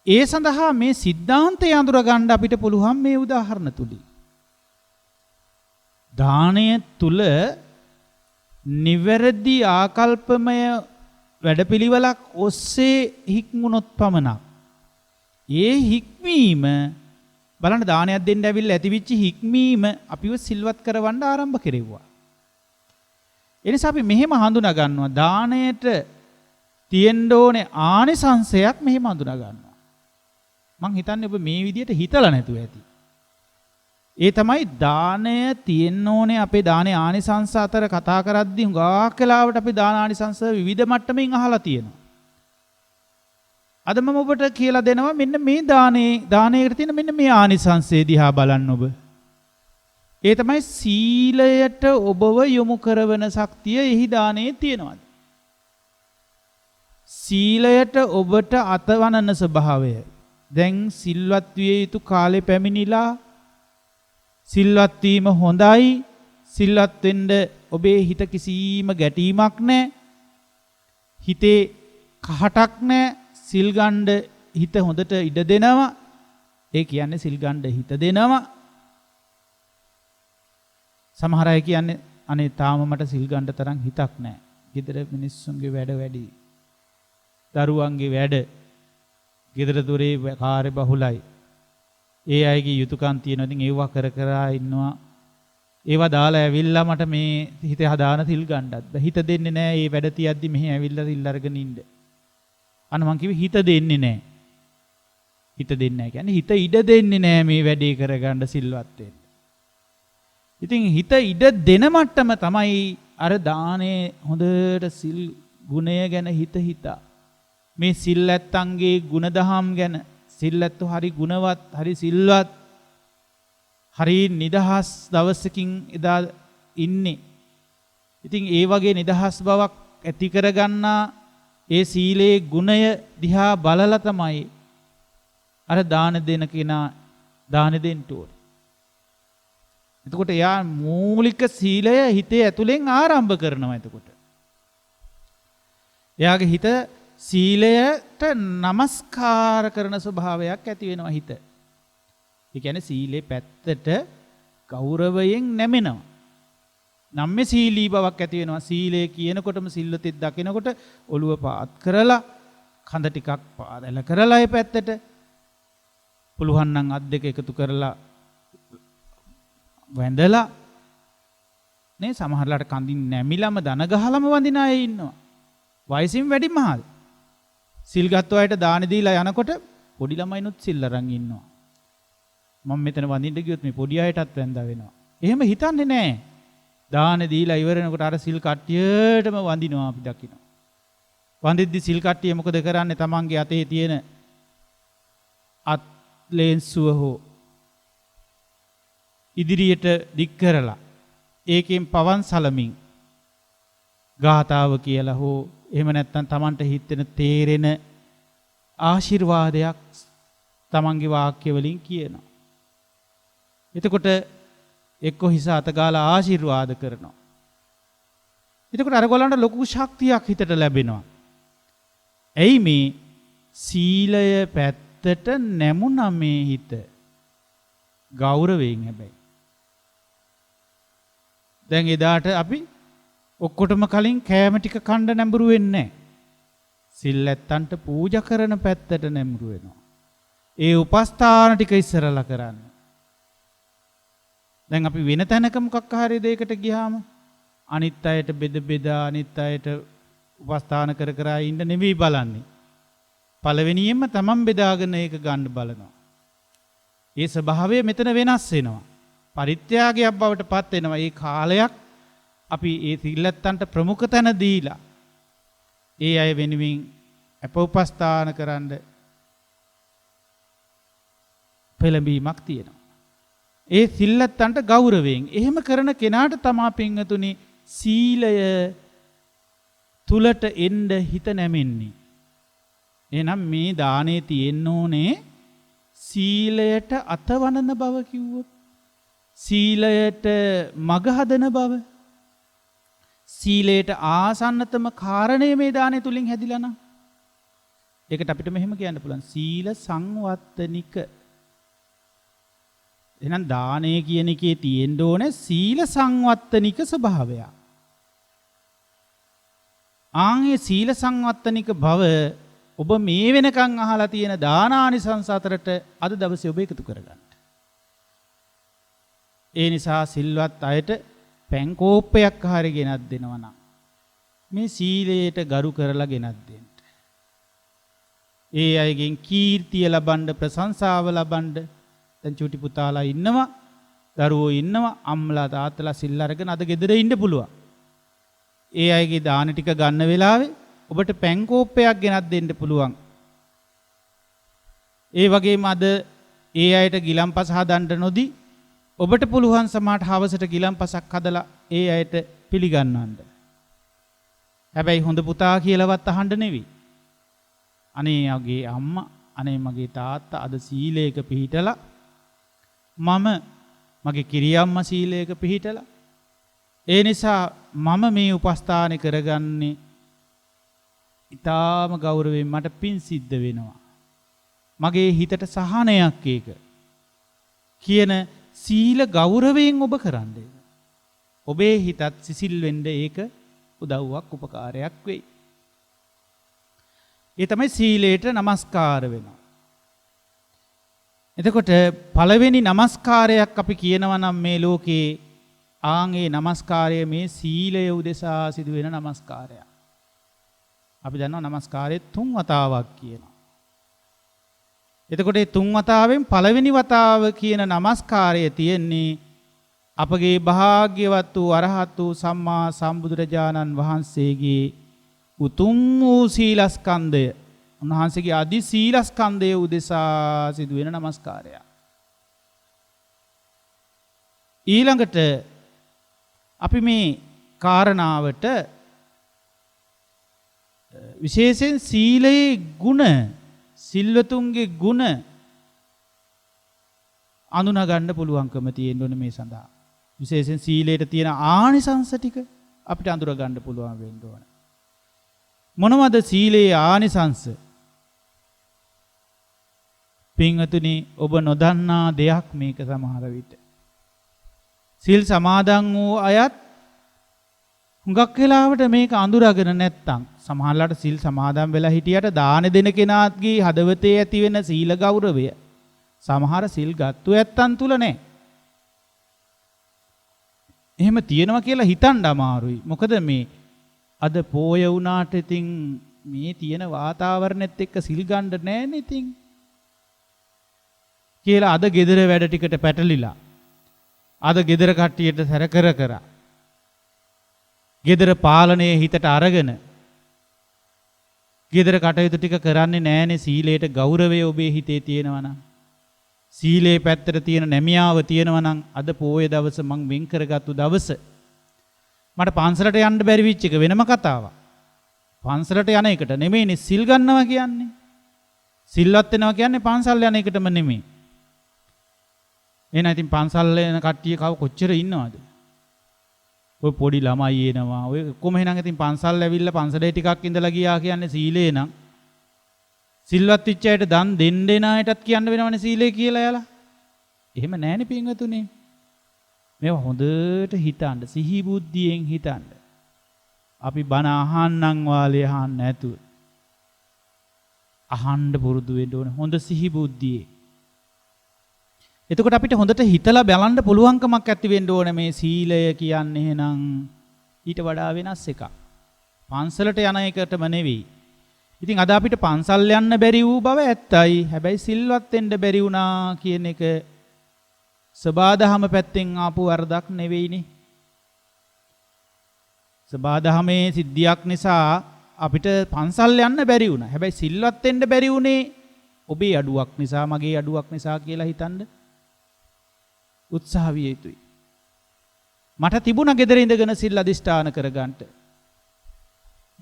A: ඒ සඳහා මේ සිද්ධාන්තය අඳුර ගන්න අපිට පුළුවන් මේ උදාහරණ තුලින්. දානය තුල නිවැරදි ආකල්පමය වැඩපිළිවෙලක් ඔස්සේ හික්මුණොත් පමණක් ඒ හික්මීම බලන්න දානයක් දෙන්න ඇවිල්ලා ඇතිවිච්ච හික්මීම අපිව සිල්වත් කරවන්න ආරම්භ කෙරෙව්වා. ඒ නිසා අපි මෙහෙම හඳුනා ගන්නවා දාණයට තියෙන්න ඕනේ ආනිසංශයක් මෙහෙම හඳුනා ගන්නවා. මං හිතන්නේ ඔබ මේ විදිහට හිතලා නැතුව ඇති. ඒ තමයි දාණය තියෙන්න ඕනේ අපේ දානේ ආනිසංශ අතර කතා කරද්දී හුඟක් වෙලාවට අපි දාන ආනිසංශ විවිධ මට්ටමින් අහලා තියෙනවා. අද මම ඔබට කියලා දෙනවා මෙන්න මේ දානයකට තියෙන මෙන්න මේ ආනිසංශය දිහා බලන්න ඔබ. ඒ තමයි සීලයට ඔබව යොමු කරවන ශක්තිය එහි දානයේ තියෙනවා. සීලයට ඔබට අතවනන ස්වභාවය. දැන් සිල්වත් විය යුතු කාලේ පැමිණිලා සිල්වත් වීම හොඳයි. සිල්වත් වෙන්න ඔබේ හිත කිසිම ගැටීමක් නැහැ. හිතේ කහටක් නැහැ. සිල් ගන්න හිත හොඳට ඉඩ දෙනවා. ඒ කියන්නේ සිල් ගන්න හිත දෙනවා. සමහර අය කියන්නේ අනේ තාම මට සිල් ගන්න තරම් හිතක් නැහැ. ගෙදර මිනිස්සුන්ගේ වැඩ වැඩි. දරුවන්ගේ වැඩ. ගෙදර දොරේ කාර්ය බහුලයි. ඒ අයගේ යුතුයකම් තියෙනවා. ඉතින් ඒවා කර කර ඉන්නවා. ඒවා දාලා ඇවිල්ලා මට මේ හිත හදාන සිල් ගන්නත් බෑ. හිත දෙන්නේ නැහැ. මේ වැඩ තියද්දි මෙහි ඇවිල්ලා සිල් අරගෙන ඉන්න. අන්න මං කිව්වේ හිත දෙන්නේ නැහැ. හිත දෙන්නේ නැහැ කියන්නේ හිත ඉඩ දෙන්නේ නැහැ මේ වැඩේ කරගන්න සිල්වත් වෙන්න. ඉතින් හිත ඉඩ දෙන මට්ටම තමයි අර දානේ හොඳට සිල් ගුණය ගැන හිතා මේ සිල් ඇත්තන්ගේ ගුණදහම් ගැන සිල් ඇත්තෝ හරි ගුණවත් හරි සිල්වත් හරි නිදහස් දවසකින් එදා ඉන්නේ. ඉතින් ඒ වගේ නිදහස් බවක් ඇති කරගන්නා ඒ සීලේ ගුණය දිහා බලලා තමයි අර දාන දෙන කෙනා දාන දෙන්න ඕනේ. එතකොට යා මූලික සීලය හිතේ ඇතුලෙන් ආරම්භ කරනවා. එතකොට එයාගේ හිත සීලයට নমස්කාර කරන ස්වභාවයක් ඇති වෙනවා හිත. ඒ කියන්නේ සීලේ පැත්තට ගෞරවයෙන් නැමෙනවා. නම්මේ සීලී බවක් ඇති වෙනවා. සීලය කියනකොටම සිල්වතෙක් දකිනකොට ඔළුව පාත් කරලා කඳ ටිකක් පාදල කරලා ඒ පැත්තට පුළුවන් නම් අත් දෙක එකතු කරලා වැඳලා නේ සමහරලාට කඳින් නැමිලම දන ගහලම වඳින අය ඉන්නවා. වයසින් වැඩි මහල්. සිල් ගත්ත අයට දාන දීලා යනකොට පොඩි ළමයිනුත් සිල් අරන් ඉන්නවා. මම මෙතන වඳින්න ගියොත් මේ පොඩි අයටත් වැඳා වෙනවා. එහෙම හිතන්නේ නැහැ. දාන දීලා ඉවර වෙනකොට අර සිල් කට්ටියටම වඳිනවා අපි දකිනවා. වඳිද්දි සිල් කට්ටිය මොකද කරන්නේ? තමන්ගේ අතේ තියෙන අත් ලේන්සුව හෝ ඉදිරියට දික් කරලා ඒකෙන් පවන් සලමින් ගාතාව කියලා හෝ එහෙම නැත්නම් තමන්ට හිතෙන තේරෙන ආශිර්වාදයක් තමන්ගේ වාක්‍ය වලින් කියනවා. එතකොට එක්ක හිස අත ගාලා ආශිර්වාද කරනවා. එතකොට අර ගොල්ලන්ට ලොකු ශක්තියක් හිතට ලැබෙනවා. එයි මේ සීලය පැත්තට නැමුණා මේ හිත ගෞරවයෙන් හැබැයි. දැන් එදාට අපි ඔක්කොටම කලින් කෑම ටික කන්න නැඹුරු වෙන්නේ නැහැ. සිල් ඇත්තන්ට පූජා කරන පැත්තට නැඹුරු වෙනවා. ඒ උපස්ථාන ටික ඉස්සරලා කරන්න. දැන් අපි වෙන තැනක මොකක් හරි දෙයකට ගියාම අනිත් අයට බෙදා අනිත් අයට උපස්ථාන කර කර ඉන්න නෙවෙයි බලන්නේ. පළවෙනියෙන්ම තමන් බෙදාගෙන ඒක ගන්න බලනවා. ඒ ස්වභාවය මෙතන වෙනස් වෙනවා. පරිත්‍යාගයක් බවට පත් වෙනවා. ඒ කාලයක් අපි ඒ සිල්ලත්තන්ට ප්‍රමුඛ තැන දීලා ඒ අය වෙනුවෙන් අපෝපස්ථාන කරන්න පෙළඹීමක් තියෙනවා. ඒ සිල්ලත්තන්ට ගෞරවයෙන් එහෙම කරන කෙනාට තමා පින්වතුනි සීලය තුලට එන්න හිත නැමෙන්නේ. එහෙනම් මේ දානේ තියෙන්න ඕනේ සීලයට අතවනන බව කිව්වොත් සීලයට මග හදන බව සීලයට ආසන්නතම කාරණය මේ දානේ තුලින් හැදිලා නම් ඒකට අපිට මෙහෙම කියන්න පුළුවන් සීල සංවත්තනික. එහෙනම් දානේ කියන එකේ තියෙන්න ඕනේ සීල සංවත්තනික ස්වභාවය. ආන්ගේ සීල සංවත්තනික බව ඔබ මේ වෙනකන් අහලා තියෙන දානානිසංස අතරට අද දවසේ ඔබ එකතු කරගන්න. ඒ නිසා සිල්වත් අයට පැන් කෝප්පයක් හරි ගෙනත් දෙනවා නම් මේ සීලයට ගරු කරලා ගෙනත් දෙන්න. ඒ අයගෙන් කීර්තිය ලබන්න, ප්‍රශංසාව ලබන්න දැන් චූටි පුතාලා ඉන්නවා, දරුවෝ ඉන්නවා, අම්මලා තාත්තලා සිල් අරගෙන අද ගෙදර ඉන්න පුළුවන්. ඒ අයගේ දාන ටික ගන්න වෙලාවේ ඔබට පැන් කෝප්පයක් ගෙනත් දෙන්න පුළුවන්. ඒ වගේම අද ඒ අයට ගිලම්පස හදන්න නොදී ඔබට පුළුවන් සමහරට හවසට ගිලම්පසක් හදලා ඒ අයට පිළිගන්නවන්න. හැබැයි හොඳ පුතා කියලාවත් අහන්න නෙවෙයි. අනේ මගේ අම්මා, අනේ මගේ තාත්තා අද සීලයක පිහිටලා, මම මගේ කිරියම්මා සීලයක පිහිටලා, ඒ නිසා මම මේ උපස්ථාන කරගන්නේ ඊටාම ගෞරවයෙන්, මට පින් සිද්ධ වෙනවා, මගේ හිතට සහනයක් ඒක කියන සීල ගෞරවයෙන් ඔබ කරන්නේ. ඔබේ හිතත් සිසිල් වෙන්න ඒක උදව්වක්, උපකාරයක් වෙයි. ඒ තමයි සීලයට නමස්කාර වෙනවා. එතකොට පළවෙනි නමස්කාරයක් අපි කියනවා නම් මේ ලෝකේ ආන්ගේ නමස්කාරය මේ සීලය උදෙසා සිදුවෙන නමස්කාරයක්. අපි දන්නවා නමස්කාරයේ 3 වතාවක් කියනවා. එතකොට මේ 3 වතාවෙන් පළවෙනි වතාව කියන නමස්කාරය තියෙන්නේ අපගේ භාග්‍යවත් වූ අරහත් වූ සම්මා සම්බුදුරජාණන් වහන්සේගේ උතුම් වූ සීලස්කන්ධය, උන්වහන්සේගේ අදි සීලස්කන්ධය උදෙසා සිදුවෙන නමස්කාරය. ඊළඟට අපි මේ කාරණාවට විශේෂයෙන් සීලයේ ගුණ, සිල්වතුන්ගේ ගුණ අඳුනා ගන්න පුළුවන්කම තියෙන්න ඕනේ මේ සඳහා. විශේෂයෙන් සීලයට තියෙන ආනිසංස ටික අපිට අඳුර ගන්න පුළුවන් වෙන්න ඕනේ. මොනවද සීලේ ආනිසංස? පින්වතුනි, ඔබ නොදන්නා දෙයක් මේක සමහර විට. සිල් සමාදන් වූ අයත් හුඟක් වෙලාවට මේක අඳුරගෙන නැත්තම්, සමහරලාට සිල් සමාදන් වෙලා හිටියට දාන දෙන කෙනාගේ හදවතේ ඇති වෙන සීල ගෞරවය සමහර සිල් ගත්තු ඇත්තන් තුල නැහැ. එහෙම තියෙනවා කියලා හිතන්න අමාරුයි. මොකද මේ අද පෝය වුණාට ඉතින් මේ තියෙන වාතාවරණෙත් එක්ක සිල් ගන්න නැහැනේ ඉතින්. කියලා අද gedara වැඩ ටිකට පැටලිලා, අද gedara කට්ටියට සැර කර gedara පාලනයේ හිතට අරගෙන gedara කටයුතු ටික කරන්නේ නැහැනේ. සීලයට ගෞරවය ඔබේ හිතේ තියෙනවා නම්, සීලේ පැත්තට තියෙන නැමියාව තියෙනවා නම්, අද පෝය දවස මං වෙන් කරගත්තු දවස මට පන්සලට යන්න බැරි වෙච්ච එක වෙනම කතාවක්. පන්සලට යන එකට නෙමෙයිනේ සිල් ගන්නවා කියන්නේ. සිල්වත් වෙනවා කියන්නේ පන්සල් යන එකටම නෙමෙයි. එහෙනම් ඉතින් පන්සල් යන කට්ටිය කව කොච්චර ඉන්නවද? ඔය පොඩි ළමයි එනවා. ඔය කොහොම එහෙනම් ඉතින් පන්සල් ඇවිල්ලා පන්සලේ ටිකක් ඉඳලා ගියා කියන්නේ සීලේ නම්. සිල්වත් වෙච්ච අයට දන් දෙන්න එන අයටත් කියන්න වෙනවනේ සීලේ කියලා යාලා. එහෙම නැහැනේ පින්වතුනි. මේවා හොඳට හිතන්න, සිහි බුද්ධියෙන් හිතන්න. අපි බණ අහන්නම් වාලේ අහන්න නැතුව අහන්න පුරුදු වෙන්න ඕනේ හොඳ සිහි බුද්ධියේ. එතකොට අපිට හොඳට හිතලා බලන්න පුළුවන්කමක් ඇති වෙන්න ඕනේ මේ සීලය කියන්නේ එහෙනම් ඊට වඩා වෙනස් එකක්. පන්සලට යන එකටම නෙවෙයි. ඉතින් අද අපිට පන්සල් යන්න බැරි වූ බව ඇත්තයි. හැබැයි සිල්වත් වෙන්න බැරි වුණා කියන එක සබාදහම පැත්තෙන් ආපු වරදක් නෙවෙයිනේ. සබාදහමේ සිද්ධියක් නිසා අපිට පන්සල් යන්න බැරි වුණා. හැබැයි සිල්වත් වෙන්න බැරි වුණේ ඔබේ අඩුවක් නිසා, මගේ අඩුවක් නිසා කියලා හිතන්න උත්සාහ විය යුතුයි. මට තිබුණා gedara ඉඳගෙන සිල් අදිෂ්ඨාන කරගන්න.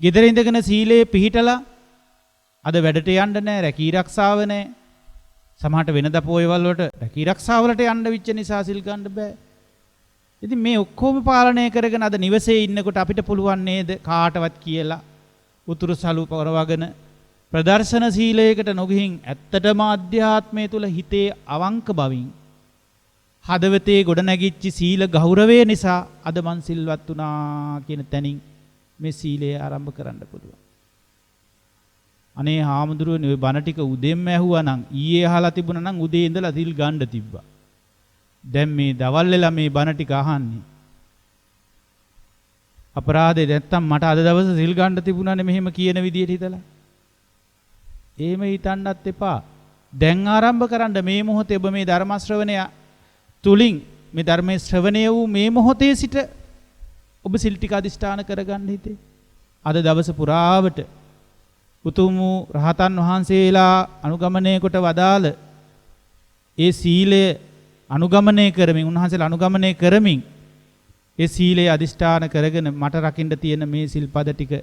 A: gedara ඉඳගෙන සීලේ පිහිටලා අද වැඩට යන්න නැහැ, රැකී රක්ෂාව නැහැ. සමහරට වෙනද පොයවල් වලට රැකී රක්ෂාවලට යන්න විච්ච නිසා සිල් ගන්න බෑ. ඉතින් මේ ඔක්කොම පාලනය කරගෙන අද නිවසේ ඉන්නකොට අපිට පුළුවන් නේද කාටවත් කියලා උතුරු සලු පරවගෙන ප්‍රදර්ශන සීලයකට නොගිහින් ඇත්තටම අධ්‍යාත්මය තුල හිතේ අවංක බවින් හදවතේ ගොඩනැගිච්ච සීල ගෞරවය නිසා අද මං සිල්වත් වුණා කියන තැනින් මේ සීලය ආරම්භ කරන්න පුළුවන්. අනේ හාමුදුරුවනේ ওই බණ ටික උදෙන්ම ඇහුවා නම්, ඊයේ අහලා තිබුණා නම් උදේ ඉඳලා සිල් ගන්න තිබ්බා. දැන් මේ දවල් වෙලා මේ බණ ටික අහන්නේ. අපරාධේ නැත්තම් මට අද දවසේ සිල් ගන්න තිබුණානේ මෙහෙම කියන විදියට හිතලා. එහෙම හිතන්නත් එපා. දැන් ආරම්භ කරන්න මේ මොහොතේ ඔබ මේ ධර්ම ශ්‍රවණය තුලින් මේ ධර්මයේ ශ්‍රවණය වූ මේ මොහොතේ සිට ඔබ සිල් ටික අදිෂ්ඨාන කරගන්න හිතේ. අද දවස පුරාවට උතුම් වූ රහතන් වහන්සේලා අනුගමනය කොට වදාළ ඒ සීලය අනුගමනය කරමින් උන්වහන්සේලා අනුගමනය කරමින් ඒ සීලය අදිෂ්ඨාන කරගෙන මට රකින්න තියෙන මේ සිල්පද ටික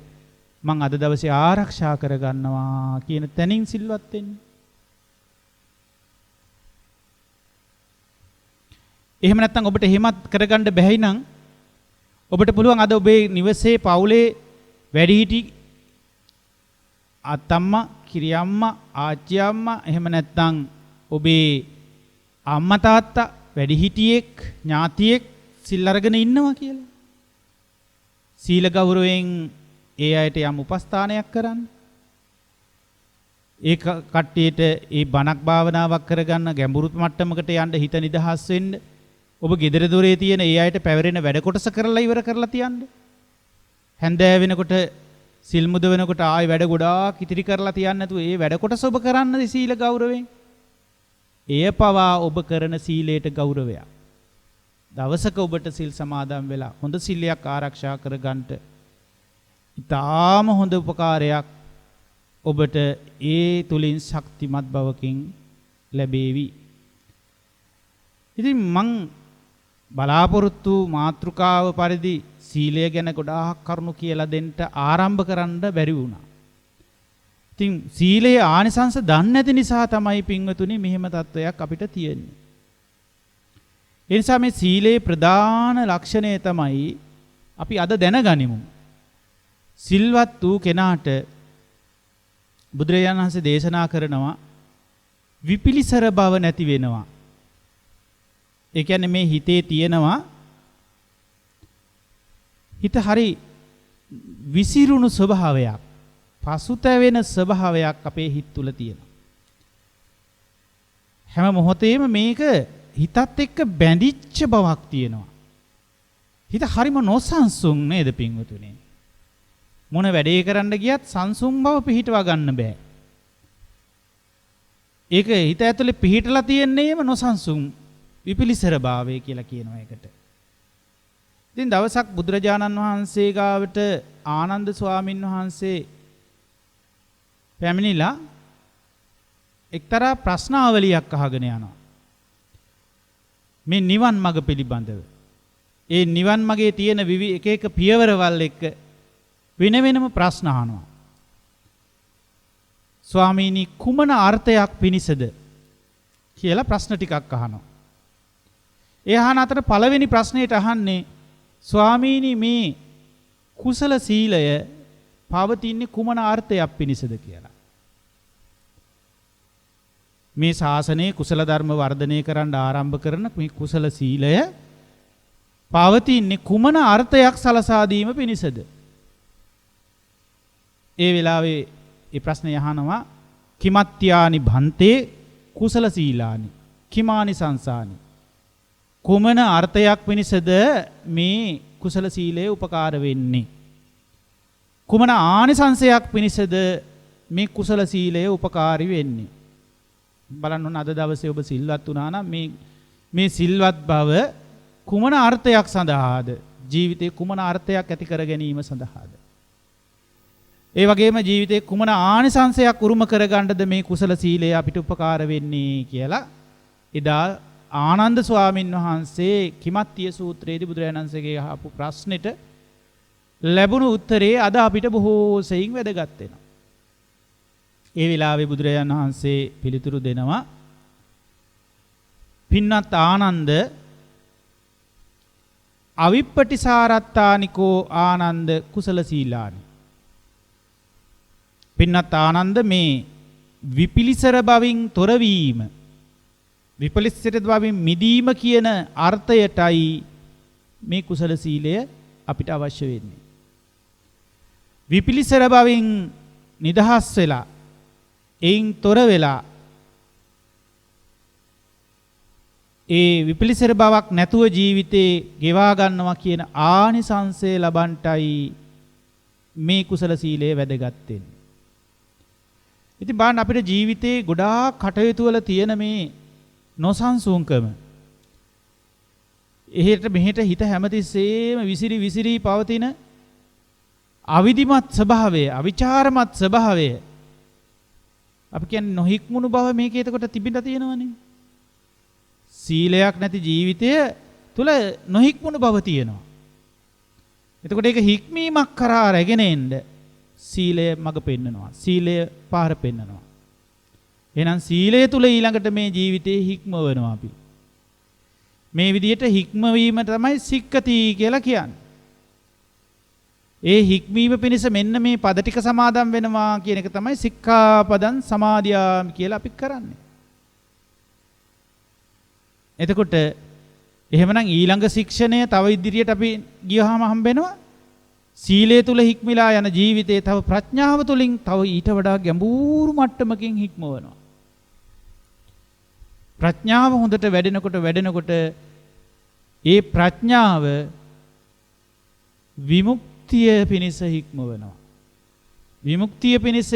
A: මං අද දවසේ ආරක්ෂා කරගන්නවා කියන තැනින් සිල්වත් වෙන්න. එහෙම නැත්නම් ඔබට එහෙමත් කරගන්න බැහැ නම් ඔබට පුළුවන් අද ඔබේ නිවසේ පවුලේ වැඩිහිටි අත්තම්මා, කිරියම්මා, ආච්චි අම්මා එහෙම නැත්නම් ඔබේ අම්මා තාත්තා වැඩිහිටියෙක් ඥාතියෙක් සිල් අරගෙන ඉන්නවා කියලා. සීල ගෞරවයෙන් ඒ අයට යම් උපස්ථානයක් කරන්න. ඒ කට්ටියට ඒ බණක් භාවනාවක් කරගන්න ගැඹුරු මට්ටමකට යන්න හිත නිදහස් වෙන්න. ඔබ ගෙදර දොරේ තියෙන ඒ අයට පැවරෙන වැඩ කොටස කරලා ඉවර කරලා තියන්න. හැන්දෑ වෙනකොට සිල් මුද වෙනකොට ආයි වැඩ ගොඩාක් ඉතිරි කරලා තියන්න නැතුව ඒ වැඩ කොටස ඔබ කරන්න සීල ගෞරවයෙන්. එය පවා ඔබ කරන සීලයට ගෞරවයක්. දවසක ඔබට සිල් සමාදන් වෙලා හොඳ සීලයක් ආරක්ෂා කරගන්නට ඊටාම හොඳ උපකාරයක් ඔබට ඒ තුලින් ශක්තිමත් බවකින් ලැබේවි. ඉතින් මං බලාපොරොත්තු මාතෘකාව පරිදි සීලය ගැන ගොඩාක් කරුණු කියලා දෙන්න ආරම්භ කරන්න බැරි වුණා. ඉතින් සීලයේ ආනිසංස දන්නේ නැති නිසා තමයි පින්වතුනි මෙහෙම තත්වයක් අපිට තියෙන්නේ. ඒ නිසා මේ සීලේ ප්‍රධාන ලක්ෂණය තමයි අපි අද දැනගනිමු. සිල්වත් වූ කෙනාට බුදුරජාණන් වහන්සේ දේශනා කරනවා විපිලිසර බව නැති වෙනවා. ඒ කියන්නේ මේ හිතේ තියෙනවා හිත හරි විසිරුණු ස්වභාවයක්, පසුතැවෙන ස්වභාවයක් අපේ හිත තුල තියෙනවා. හැම මොහොතේම මේක හිතත් එක්ක බැඳිච්ච බවක් තියෙනවා. හිත හරිම නොසන්සුන් නේද පින්වතුනි? මොන වැඩේ කරන්න ගියත් සංසුන් බව පිහිටවා ගන්න බෑ. ඒක හිත ඇතුලේ පිහිටලා තියෙන්නේම නොසන්සුන් විපිලිසර භාවය කියලා කියනවා ඒකට. ඉතින් දවසක් බුදුරජාණන් වහන්සේ ගාවට ආනන්ද ස්වාමින් වහන්සේ පැමිණිලා එක්තරා ප්‍රශ්නාවලියක් අහගෙන යනවා. මේ නිවන් මඟ පිළිබඳව. ඒ නිවන් මගේ තියෙන එක එක පියවරවල් එක්ක වෙන වෙනම ප්‍රශ්න අහනවා. ස්වාමීනි කුමන අර්ථයක් පිණිසද කියලා ප්‍රශ්න ටිකක් අහනවා. ඒ අහන අතර පළවෙනි ප්‍රශ්නයට අහන්නේ ස්වාමීනි මේ කුසල සීලය පවතින්නේ කුමන අර්ථයක් පිණිසද කියලා. මේ ශාසනයේ කුසල ධර්ම වර්ධනය කරන්න ආරම්භ කරන මේ කුසල සීලය පවතින්නේ කුමන අර්ථයක් සලසා දීම පිණිසද? ඒ වෙලාවේ මේ ප්‍රශ්නේ අහනවා කිමත්‍යානි භන්තේ කුසල සීලානි කිමානි සංසානි කුමන අර්ථයක් පිණිසද මේ කුසල සීලය උපකාර වෙන්නේ? කුමන ආනිසංසයක් පිණිසද මේ කුසල සීලය උපකාරී වෙන්නේ? බලන්න ඕන අද දවසේ ඔබ සිල්වත් වුණා නම් මේ සිල්වත් බව කුමන අර්ථයක් සඳහාද? ජීවිතේ කුමන අර්ථයක් ඇති කර ගැනීම සඳහාද? ඒ වගේම ජීවිතේ කුමන ආනිසංසයක් උරුම කරගන්නද මේ කුසල සීලය අපිට උපකාර වෙන්නේ කියලා එදා ආනන්ද ස්වාමින් වහන්සේ කිමත්තිය සූත්‍රයේදී බුදුරජාණන් වහන්සේගේ අහපු ප්‍රශ්නෙට ලැබුණු උත්තරේ අද අපිට බොහෝ සෙයින් වැදගත් වෙනවා. ඒ වෙලාවේ බුදුරජාණන් වහන්සේ පිළිතුරු දෙනවා පින්නත් ආනන්ද අවිප්පටිසාරත්තානිකෝ ආනන්ද කුසල සීලානි. පින්නත් ආනන්ද මේ විපිලිසර බවින් තොරවීම විපලිසිත බවින් මිදීම කියන අර්ථයටයි මේ කුසල සීලය අපිට අවශ්‍ය වෙන්නේ. විපලිසිත බවින් නිදහස් වෙලා එයින් තොර වෙලා ඒ විපිලිසර බවක් නැතුව ජීවිතේ ගෙවා ගන්නවා කියන ආනිසංසය ලබන්ටයි මේ කුසල සීලය වැදගත් වෙන්නේ. ඉතින් බලන්න අපිට ජීවිතේ ගොඩාක් කටයුතු වල තියෙන මේ නොසන්සුන්කම. එහෙට මෙහෙට හිත හැමතිස්සෙම විසිරි පවතින අවිධිමත් ස්වභාවය, අවිචාරමත් ස්වභාවය. අපි කියන්නේ නොහික්මුණු බව මේකේ එතකොට තිබිලා තියෙනවනේ. සීලයක් නැති ජීවිතය තුල නොහික්මුණු බව තියෙනවා. එතකොට ඒක හික්මීමක් කරා රැගෙන එන්න සීලය මඟ පෙන්නනවා. සීලය පාර පෙන්නනවා. එහෙනම් සීලය තුල ඊළඟට මේ ජීවිතේ හික්මවනවා අපි. මේ විදිහට හික්මවීම තමයි සික්කති කියලා කියන්නේ. ඒ හික්මීම පිණිස මෙන්න මේ පද ටික සමාදන් වෙනවා කියන එක තමයි සික්ඛාපදං සමාදියාමි කියලා අපි කරන්නේ. එතකොට එහෙමනම් ඊළඟ ශික්ෂණය තව ඉදිරියට අපි ගියහම හම්බෙනවා සීලය තුල හික්මිලා යන ජීවිතේ තව ප්‍රඥාව තුලින් තව ඊට වඩා ගැඹුරු මට්ටමකින් හික්මවනවා. ප්‍රඥාව හොඳට වැඩෙනකොට ඒ ප්‍රඥාව විමුක්තිය පිණිස හික්මවනවා. විමුක්තිය පිණිස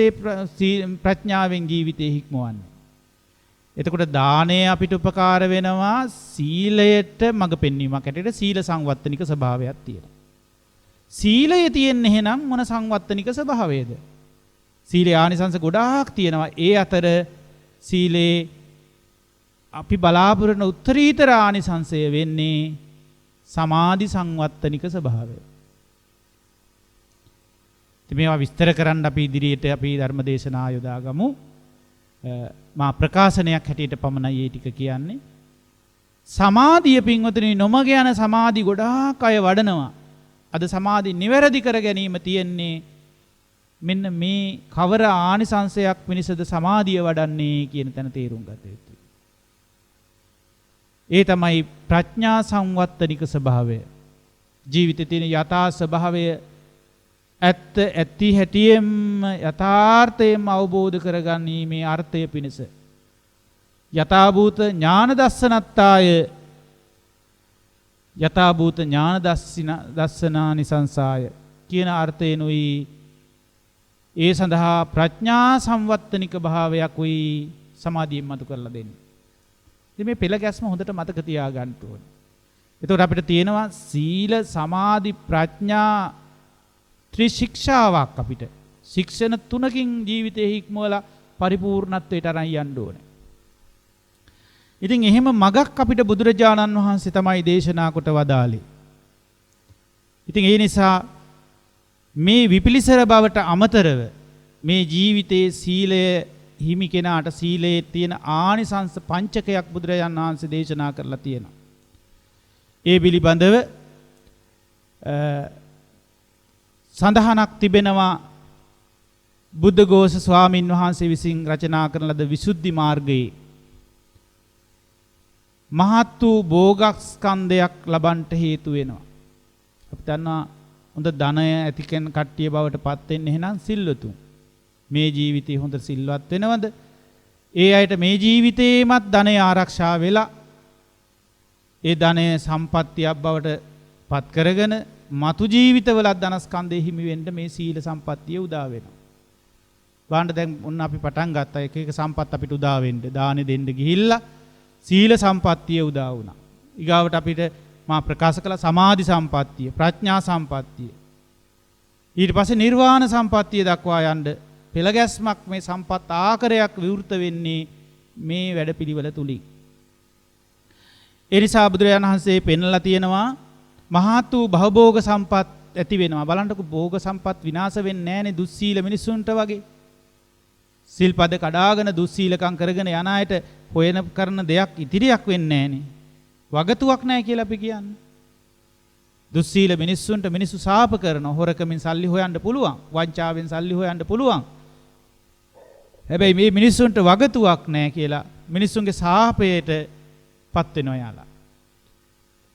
A: ප්‍රඥාවෙන් ජීවිතේ හික්මවන්නේ. එතකොට දානය අපිට උපකාර වෙනවා සීලයට මඟ පෙන්වීමක් ඇටියට සීල සංවත්තනික ස්වභාවයක් තියෙනවා. සීලය තියෙන්නේ එහෙනම් මොන සංවත්තනික ස්වභාවයද? සීලේ ආනිසංස ගොඩාක් තියෙනවා. ඒ අතර සීලේ අපි බලාපොරොත්තු උත්තරීතර ආනිසංසය වෙන්නේ සමාධි සංවත්තනික ස්වභාවය. ඉතින් මේවා විස්තර කරන්න අපි ඉදිරියට අපි ධර්ම දේශනා යොදාගමු. මා ප්‍රකාශනයක් හැටියට පමණයි මේ ටික කියන්නේ. සමාධිය පින්වතුනි නොමග යන සමාධි ගොඩාක් අය වඩනවා. අද සමාධි නිවැරදි කර ගැනීම තියෙන්නේ මෙන්න මේ කවර ආනිසංශයක් පිණිසද සමාධිය වඩන්නේ කියන තැන තේරුම් ගත යුතුයි. ඒ තමයි ප්‍රඥා සංවත්තනික ස්වභාවය. ජීවිතයේ තියෙන යථා ස්වභාවය ඇත්ත ඇති හැටියෙම යථාර්ථයෙන්ම අවබෝධ කරගන්නීමේ අර්ථය පිණිස යථාභූත ඥාන දස්සනත්තාය යථාභූත ඥාන දස්සනානිසංසාය කියන අර්ථයෙන්ුයි ඒ සඳහා ප්‍රඥා සංවත්තනික භාවයක් උයි සමාධියෙන් මතු කරලා දෙන්නේ. ඉතින් මේ පෙළ ගැස්ම හොඳට මතක තියාගන්න ඕනේ. එතකොට අපිට තියෙනවා සීල සමාධි ප්‍රඥා ත්‍රිශික්ෂාවක් අපිට. ශික්ෂණ තුනකින් ජීවිතේ හික්මවලා පරිපූර්ණත්වයට අරන් යන්න ඕනේ. ඉතින් එහෙම මගක් අපිට බුදුරජාණන් වහන්සේ තමයි දේශනා කොට වදාළේ. ඉතින් ඒ නිසා මේ විපිලිසර බවට අමතරව මේ ජීවිතයේ සීලය හිමි කෙනාට සීලයේ තියෙන ආනිසංස පංචකයක් බුදුරජාණන් වහන්සේ දේශනා කරලා තියෙනවා. ඒ පිළිබඳව සඳහනක් තිබෙනවා බුද්ධඝෝෂ ස්වාමින් වහන්සේ විසින් රචනා කරන ලද විසුද්ධි මාර්ගයේ මහත් වූ භෝගස්කන්ධයක් ලබන්නට හේතු වෙනවා. අපි දන්නවා හොඳ ධනය ඇති කෙන කට්ටිය බවට පත් වෙන්නේ එහෙනම් සිල්වතුන්. මේ ජීවිතේ හොඳ සිල්වත් වෙනවද? ඒ අයට මේ ජීවිතේමත් ධනය ආරක්ෂා වෙලා ඒ ධනය සම්පත්තියක් බවට පත් කරගෙන මතු ජීවිතවලත් ධනස්කන්ධෙ හිමි වෙන්න මේ සීල සම්පත්තිය උදා වෙනවා. බලන්න දැන් ඔන්න අපි පටන් ගත්තා එක එක සම්පත් අපිට උදා වෙන්න. දානෙ දෙන්න ගිහිල්ලා සීල සම්පත්තිය උදා වුණා. ඊගාවට අපිට මා ප්‍රකාශ කළ සමාධි සම්පත්තිය, ප්‍රඥා සම්පත්තිය. ඊට පස්සේ නිර්වාණ සම්පත්තිය දක්වා යන්න පෙළගැස්මක් මේ සම්පත් ආකාරයක් විවෘත වෙන්නේ මේ වැඩපිළිවෙල තුලින්. ඒ නිසා බුදුරජාණන් වහන්සේ පෙන්වලා තියෙනවා මහත් වූ භවභෝග සම්පත් ඇති වෙනවා. බලන්නකො භෝග සම්පත් විනාශ වෙන්නේ නැහනේ දුස්සීල මිනිස්සුන්ට වගේ. සිල්පද කඩාගෙන දුස්සීලකම් කරගෙන යන අයට හොයන කරන දෙයක් ඉතිරියක් වෙන්නේ නැහනේ. වගතුවක් නැහැ කියලා අපි කියන්නේ. දුස්සීල මිනිස්සුන්ට මිනිස්සු සාප කරන හොරකමින් සල්ලි හොයන්න පුළුවන්. වංචාවෙන් සල්ලි හොයන්න පුළුවන්. හැබැයි මේ මිනිස්සුන්ට වගතුවක් නැහැ කියලා මිනිස්සුන්ගේ සාපයට පත් වෙනවා යාලා.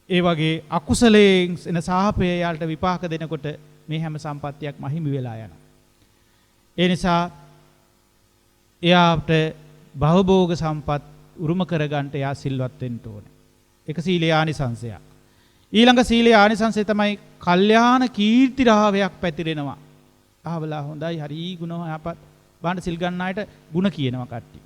A: ඒ වගේ අකුසලයෙන් එන සාපය යාලට විපාක දෙනකොට මේ හැම සම්පත්තියක්ම අහිමි වෙලා යනවා. ඒ නිසා එයාට භවභෝග සම්පත් උරුම කරගන්නට එයා සිල්වත් වෙන්න ඕනේ. ඒක සීලේ ආනිසංසයක්. ඊළඟ සීලේ ආනිසංසය තමයි කල්යාණ කීර්ති රාවයක් පැතිරෙනවා. අහවලා හොඳයි හරි ගුණ යහපත් බාන්න සිල් ගන්න අයට ಗುಣ කියනවා කට්ටිය.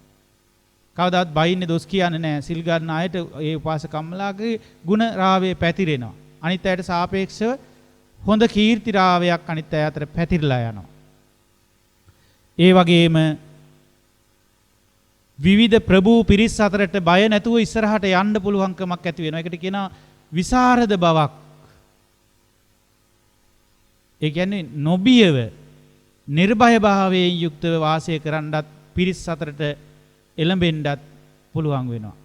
A: කවදාවත් බයින්නේ දොස් කියන්නේ නැහැ. සිල් ගන්න අයට ඒ උපාසකම්මලාගේ ಗುಣ රාවය පැතිරෙනවා. අනිත් අයට සාපේක්ෂව හොඳ කීර්ති රාවයක් අනිත් අය අතර පැතිරලා යනවා. ඒ වගේම විවිධ ප්‍රභූ පිරිස් අතරට බය නැතුව ඉස්සරහට යන්න පුළුවන්කමක් ඇති වෙනවා. ඒකට කියනවා විසරද බවක්. ඒ කියන්නේ නොබියව නිර්භය භාවයෙන් යුක්තව වාසය කරන්නත් පිරිස් අතරට එළඹෙන්නත් පුළුවන් වෙනවා.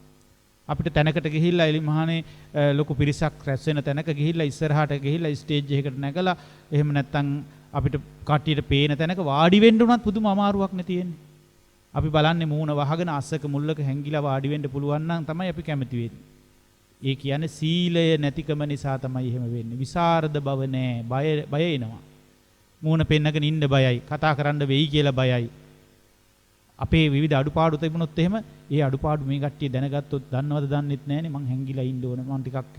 A: අපිට තැනකට ගිහිල්ලා එලිමහානේ ලොකු පිරිසක් රැස් වෙන තැනක ගිහිල්ලා ඉස්සරහට ගිහිල්ලා ස්ටේජ් එකකට නැගලා එහෙම නැත්නම් අපිට කට්ටියට පේන තැනක වාඩි වෙන්න උනත් පුදුම අමාරුවක් නේ තියෙන්නේ. අපි බලන්නේ මූණ වහගෙන අස්සක මුල්ලක හැංගිලා වාඩි වෙන්න පුළුවන් නම් තමයි අපි කැමති වෙන්නේ. ඒ කියන්නේ සීලය නැතිකම නිසා තමයි එහෙම වෙන්නේ. විසරද බව නැහැ. බය එනවා. මූණ පෙන්නගෙන ඉන්න බයයි. කතා කරන්න වෙයි කියලා බයයි. අපේ විවිධ අඩුපාඩු තිබුණොත් එහෙම ඒ අඩුපාඩු මේ කට්ටිය දැනගත්තොත් දන්නවද දන්නෙත් නැහනේ මං හැංගිලා ඉන්න ඕනේ මං ටිකක්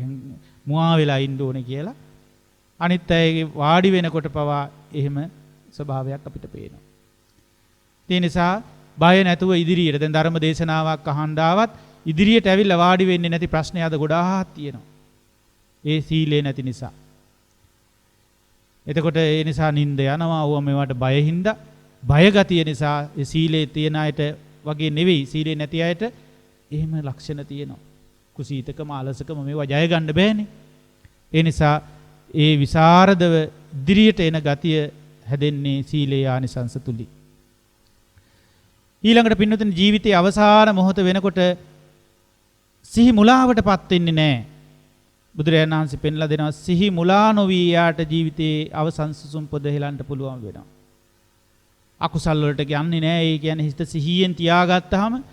A: මුවා වෙලා ඉන්න ඕනේ කියලා අනිත් අයගේ වාඩි වෙනකොට පවා එහෙම ස්වභාවයක් අපිට පේනවා. ඒ නිසා බය නැතුව ඉදිරියට දැන් ධර්ම දේශනාවක් අහන්න ආවත් ඉදිරියට ඇවිල්ලා වාඩි වෙන්නේ නැති ප්‍රශ්න අද ගොඩාක් තියෙනවා. ඒ සීලේ නැති නිසා. එතකොට ඒ නිසා නිින්ද යනවා ඕවා මේවට බය හින්දා බය ගතිය නිසා ඒ සීලේ තියෙන අයට වගේ නෙවෙයි සීලේ නැති අයට එහෙම ලක්ෂණ තියෙනවා. කුසීතකම අලසකම මේවා ජය ගන්න බෑනේ. ඒ නිසා ඒ විසරදව ඉදිරියට එන ගතිය හැදෙන්නේ සීලේ ආනිසංස තුලින්. ඊළඟට පින්නතුන් ජීවිතයේ අවසාන මොහොත වෙනකොට සිහි මුලාවටපත් වෙන්නේ නැහැ. බුදුරජාණන් වහන්සේ පෙන්ලා දෙනවා සිහි මුලා නොවි යාට ජීවිතයේ අවසන් සුසුම් පොද හෙලන්න පුළුවන් වෙනවා. අකුසල් වලට යන්නේ නැහැ. ඒ කියන්නේ හිත සිහියෙන් තියාගත්තාම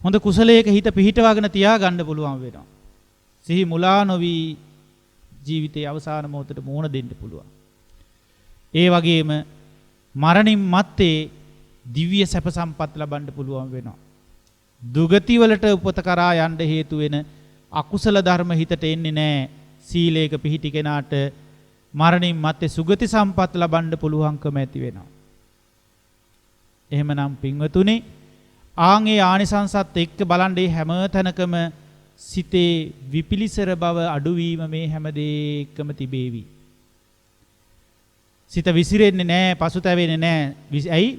A: හොඳ කුසලයක හිත පිහිටවගෙන තියාගන්න පුළුවන් වෙනවා. සිහි මුලා නොවි ජීවිතයේ අවසාන මොහොතට මුහුණ දෙන්න පුළුවන්. ඒ වගේම මරණින් මත්තේ දිව්‍ය සැප සම්පත් ලබන්න පුළුවන් වෙනවා. දුගති වලට උපත කරා යන්න හේතු වෙන අකුසල ධර්ම හිතට එන්නේ නැහැ. සීලයක පිහිටි කෙනාට මරණින් මත්තේ සුගති සම්පත් ලබන්න පුළුවන්කම ඇති වෙනවා. එහෙමනම් පින්වතුනි ආන්ගේ ආනිසංසත් එක්ක බලන්නේ හැම තැනකම සිතේ විපිලිසර බව අඩුවීම මේ හැම දෙයකම තිබේවි. සිත විසිරෙන්නේ නැහැ, පසුතැවෙන්නේ නැහැ. ඇයි?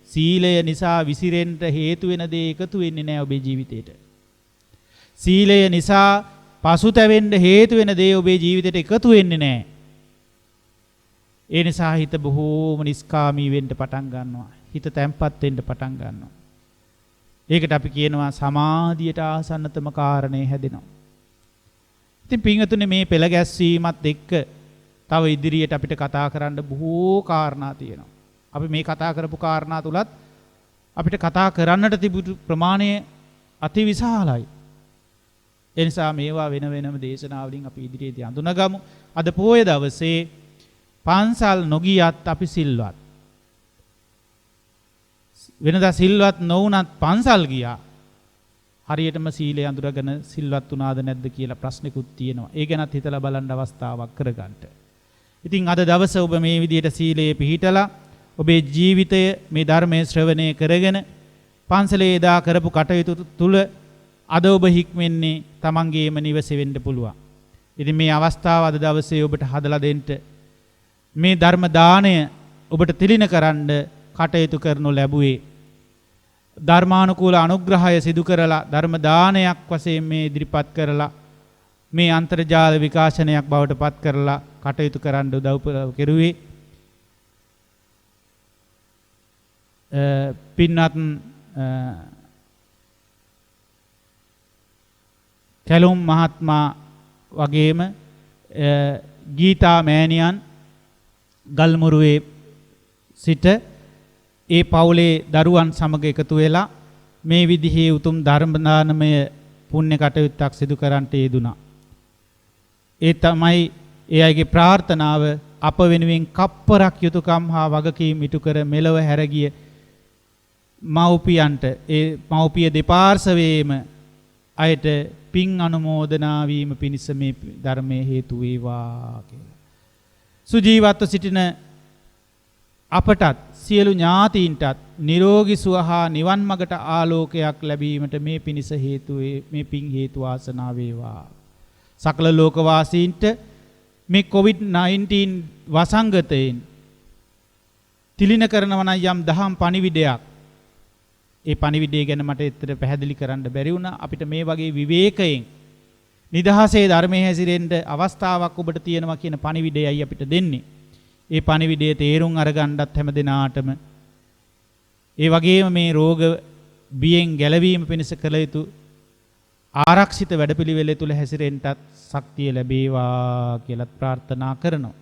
A: සීලය නිසා විසිරෙන්න හේතු වෙන දේ එකතු වෙන්නේ නැහැ ඔබේ ජීවිතේට. සීලය නිසා පසුතැවෙන්න හේතු වෙන දේ ඔබේ ජීවිතේට එකතු වෙන්නේ නැහැ. ඒ නිසා හිත බොහෝම නිස්කාමී වෙන්න පටන් ගන්නවා. හිත තැම්පත් වෙන්න පටන් ගන්නවා. ඒකට අපි කියනවා සමාධියට ආසන්නතම කාරණේ හැදෙනවා. ඉතින් පින්වතුනි මේ පෙළ ගැස්වීමත් එක්ක තව ඉදිරියට අපිට කතා කරන්න බොහෝ කාරණා තියෙනවා. අපි මේ කතා කරපු කාරණා තුලත් අපිට කතා කරන්නට තිබුණු ප්‍රමාණය අති විශාලයි. ඒ නිසා මේවා වෙන වෙනම දේශනාවලින් අපි ඉදිරියේදී අඳුනගමු. අද පොයේ දවසේ පන්සල් නොගියත් අපි සිල්වත්. වෙනදා සිල්වත් නොවුනත් පන්සල් ගියා. හරියටම සීලය අඳුරගෙන සිල්වත් වුණාද නැද්ද කියලා ප්‍රශ්නිකුත් තියෙනවා. ඒ ගැනත් හිතලා බලන්න අවස්ථාවක් කරගන්න. ඉතින් අද දවසේ ඔබ මේ විදිහට සීලයේ පිහිටලා ඔබේ ජීවිතය මේ ධර්මයේ ශ්‍රවණය කරගෙන පන්සලේ එදා කරපු කටයුතු තුල අද ඔබ හික්මෙන්නේ තමන්ගේම නිවසේ වෙන්න පුළුවන්. ඉතින් මේ අවස්ථාව අද දවසේ ඔබට හදලා දෙන්න මේ ධර්ම දාණය ඔබට තිලින කරන්න කටයුතු කරනු ලැබුවේ ධර්මානුකූල අනුග්‍රහය සිදු කරලා ධර්ම දානයක් වශයෙන් මේ ඉදිරිපත් කරලා මේ අන්තර්ජාල විකාශනයක් බවට පත් කරලා කටයුතු කරන්න උදව් කෙරුවේ පින්වත් කැලුම් මහත්මයා වගේම ගීතා මෑණියන් ගල්මුරුවේ සිට ඒ පවුලේ දරුවන් සමග එකතු වෙලා මේ විදිහේ උතුම් ධර්ම දානමය පුණ්‍ය කටයුත්තක් සිදු කරන්නට යෙදුණා. ඒ තමයි ඒ අයගේ ප්‍රාර්ථනාව අප වෙනුවෙන් කප්පරක් යුතුයකම් හා වගකීම් ඉටු කර මෙලව හැරගිය මව්පියන්ට ඒ මව්පිය දෙපාර්ශවයේම අයට පින් අනුමෝදනා වීම පිණිස මේ ධර්මයේ හේතු වේවා කියලා. සුජීවත්ව සිටින අපටත් සියලු ඥාතීන්ටත් නිරෝගී සුව හා නිවන් මඟට ආලෝකයක් ලැබීමට මේ පිණිස හේතු මේ පින් හේතු වාසනා වේවා. සකල ලෝකවාසීන්ට මේ COVID-19 වසංගතයෙන් තිලින කරනවා නම් යම් දහම් පණිවිඩයක්, ඒ පණිවිඩය ගැන මට ඇත්තට පැහැදිලි කරන්න බැරි වුණා. අපිට මේ වගේ විවේකයෙන් නිදහසේ ධර්මයේ හැසිරෙන්න අවස්ථාවක් ඔබට තියෙනවා කියන පණිවිඩයයි අපිට දෙන්නේ. ඒ පණිවිඩයේ තේරුම් අරගන්නත් හැම දිනාටම ඒ වගේම මේ රෝග බියෙන් ගැලවීම පිණිස කළ යුතු ආරක්ෂිත වැඩපිළිවෙල තුළ හැසිරෙන්නත් ශක්තිය ලැබේවා කියලා ප්‍රාර්ථනා කරනවා.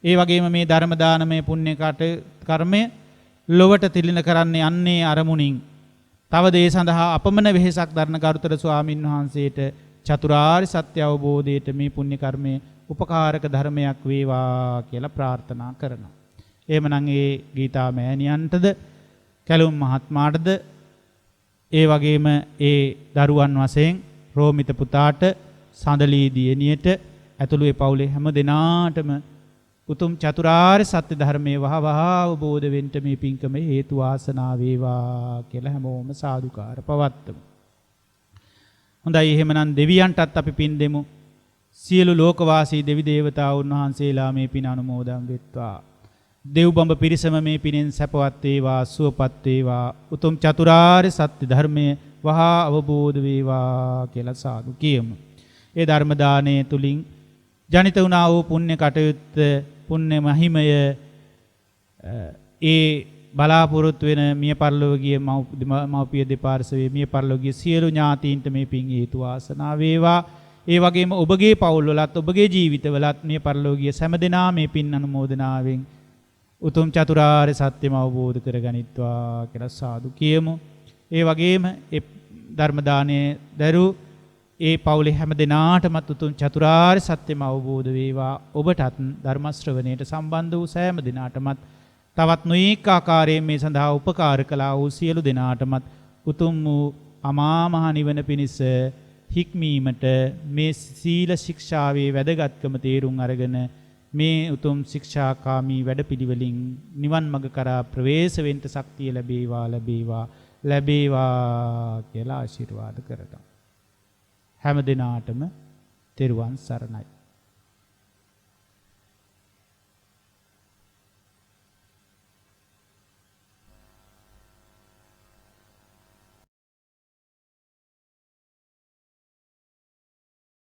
A: ඒ වගේම මේ ධර්ම දානමය පුණ්‍ය කර්මය ලොවට තිලින කරන්නේ අන්නේ අරමුණින් තව දේ සඳහා අපමණ වෙහෙසක් දරන ගරුතර ස්වාමින් වහන්සේට චතුරාර්ය සත්‍ය අවබෝධයට මේ පුණ්‍ය කර්මය උපකාරක ධර්මයක් වේවා කියලා ප්‍රාර්ථනා කරනවා. එහෙමනම් ඒ ගීතා මෑණියන්ටද කැලුම් මහත්මාටද ඒ වගේම ඒ දරුවන් වශයෙන් රෝමිත පුතාට සඳලී දියණියට ඇතුළු ඒ පවුලේ හැම දෙනාටම උතුම් චතුරාර්ය සත්‍ය ධර්මයේ වහවහ අවබෝධ වෙන්න මේ පින්කම හේතු වාසනා වේවා කියලා හැමෝම සාදුකාර පවත්වමු. හොඳයි, එහෙමනම් දෙවියන්ටත් අපි පින් දෙමු. සියලු ලෝකවාසී දෙවි දේවතාවුන් වහන්සේලා මේ පින අනුමෝදන් වෙත්වා. දෙව් බඹ පිරිසම මේ පිනෙන් සැපවත් වේවා, සුවපත් වේවා. උතුම් චතුරාර්ය සත්‍ය ධර්මයේ වහා අවබෝධ වේවා කියලා සාදු කියමු. ඒ ධර්ම දානයේ තුලින් ජනිත වුණා වූ පුණ්‍ය කටයුත්ත, පුණ්‍ය මහිමය ඒ බලාපොරොත්තු වෙන මිය පරලෝකීය මව්පිය දෙපාර්ශවයේ මිය පරලෝකීය සියලු ඥාතීන්ට මේ පින් හේතු වාසනා වේවා. ඒ වගේම ඔබගේ පවුල්වලත් ඔබගේ ජීවිතවලත් මිය පරලෝකීය සෑම දෙනා මේ පින් අනුමෝදනාවෙන් උතුම් චතුරාර්ය සත්‍යම අවබෝධ කරගනිත්වා කියලා සාදු කියමු. ඒ වගේම ඒ ධර්ම දානයේ දරු ඒ පවුලේ හැම දෙනාටමත් උතුම් චතුරාර්ය සත්‍යම අවබෝධ වේවා. ඔබටත් ධර්ම ශ්‍රවණයට සම්බන්ධ වූ සෑම දෙනාටමත් තවත් නොඑක ආකාරයෙන් මේ සඳහා උපකාර කළා වූ සියලු දෙනාටමත් උතුම් වූ අමා මහ නිවන පිණිස හික්මීමට මේ සීල ශික්ෂාවේ වැදගත්කම තේරුම් අරගෙන මේ උතුම් ශික්ෂාකාමී වැඩපිළිවෙලින් නිවන් මඟ කරා ප්‍රවේශ වෙන්න ශක්තිය ලැබේවා ලැබේවා ලැබේවා කියලා ආශිර්වාද කරනවා. හැම දිනාටම තෙරුවන් සරණයි.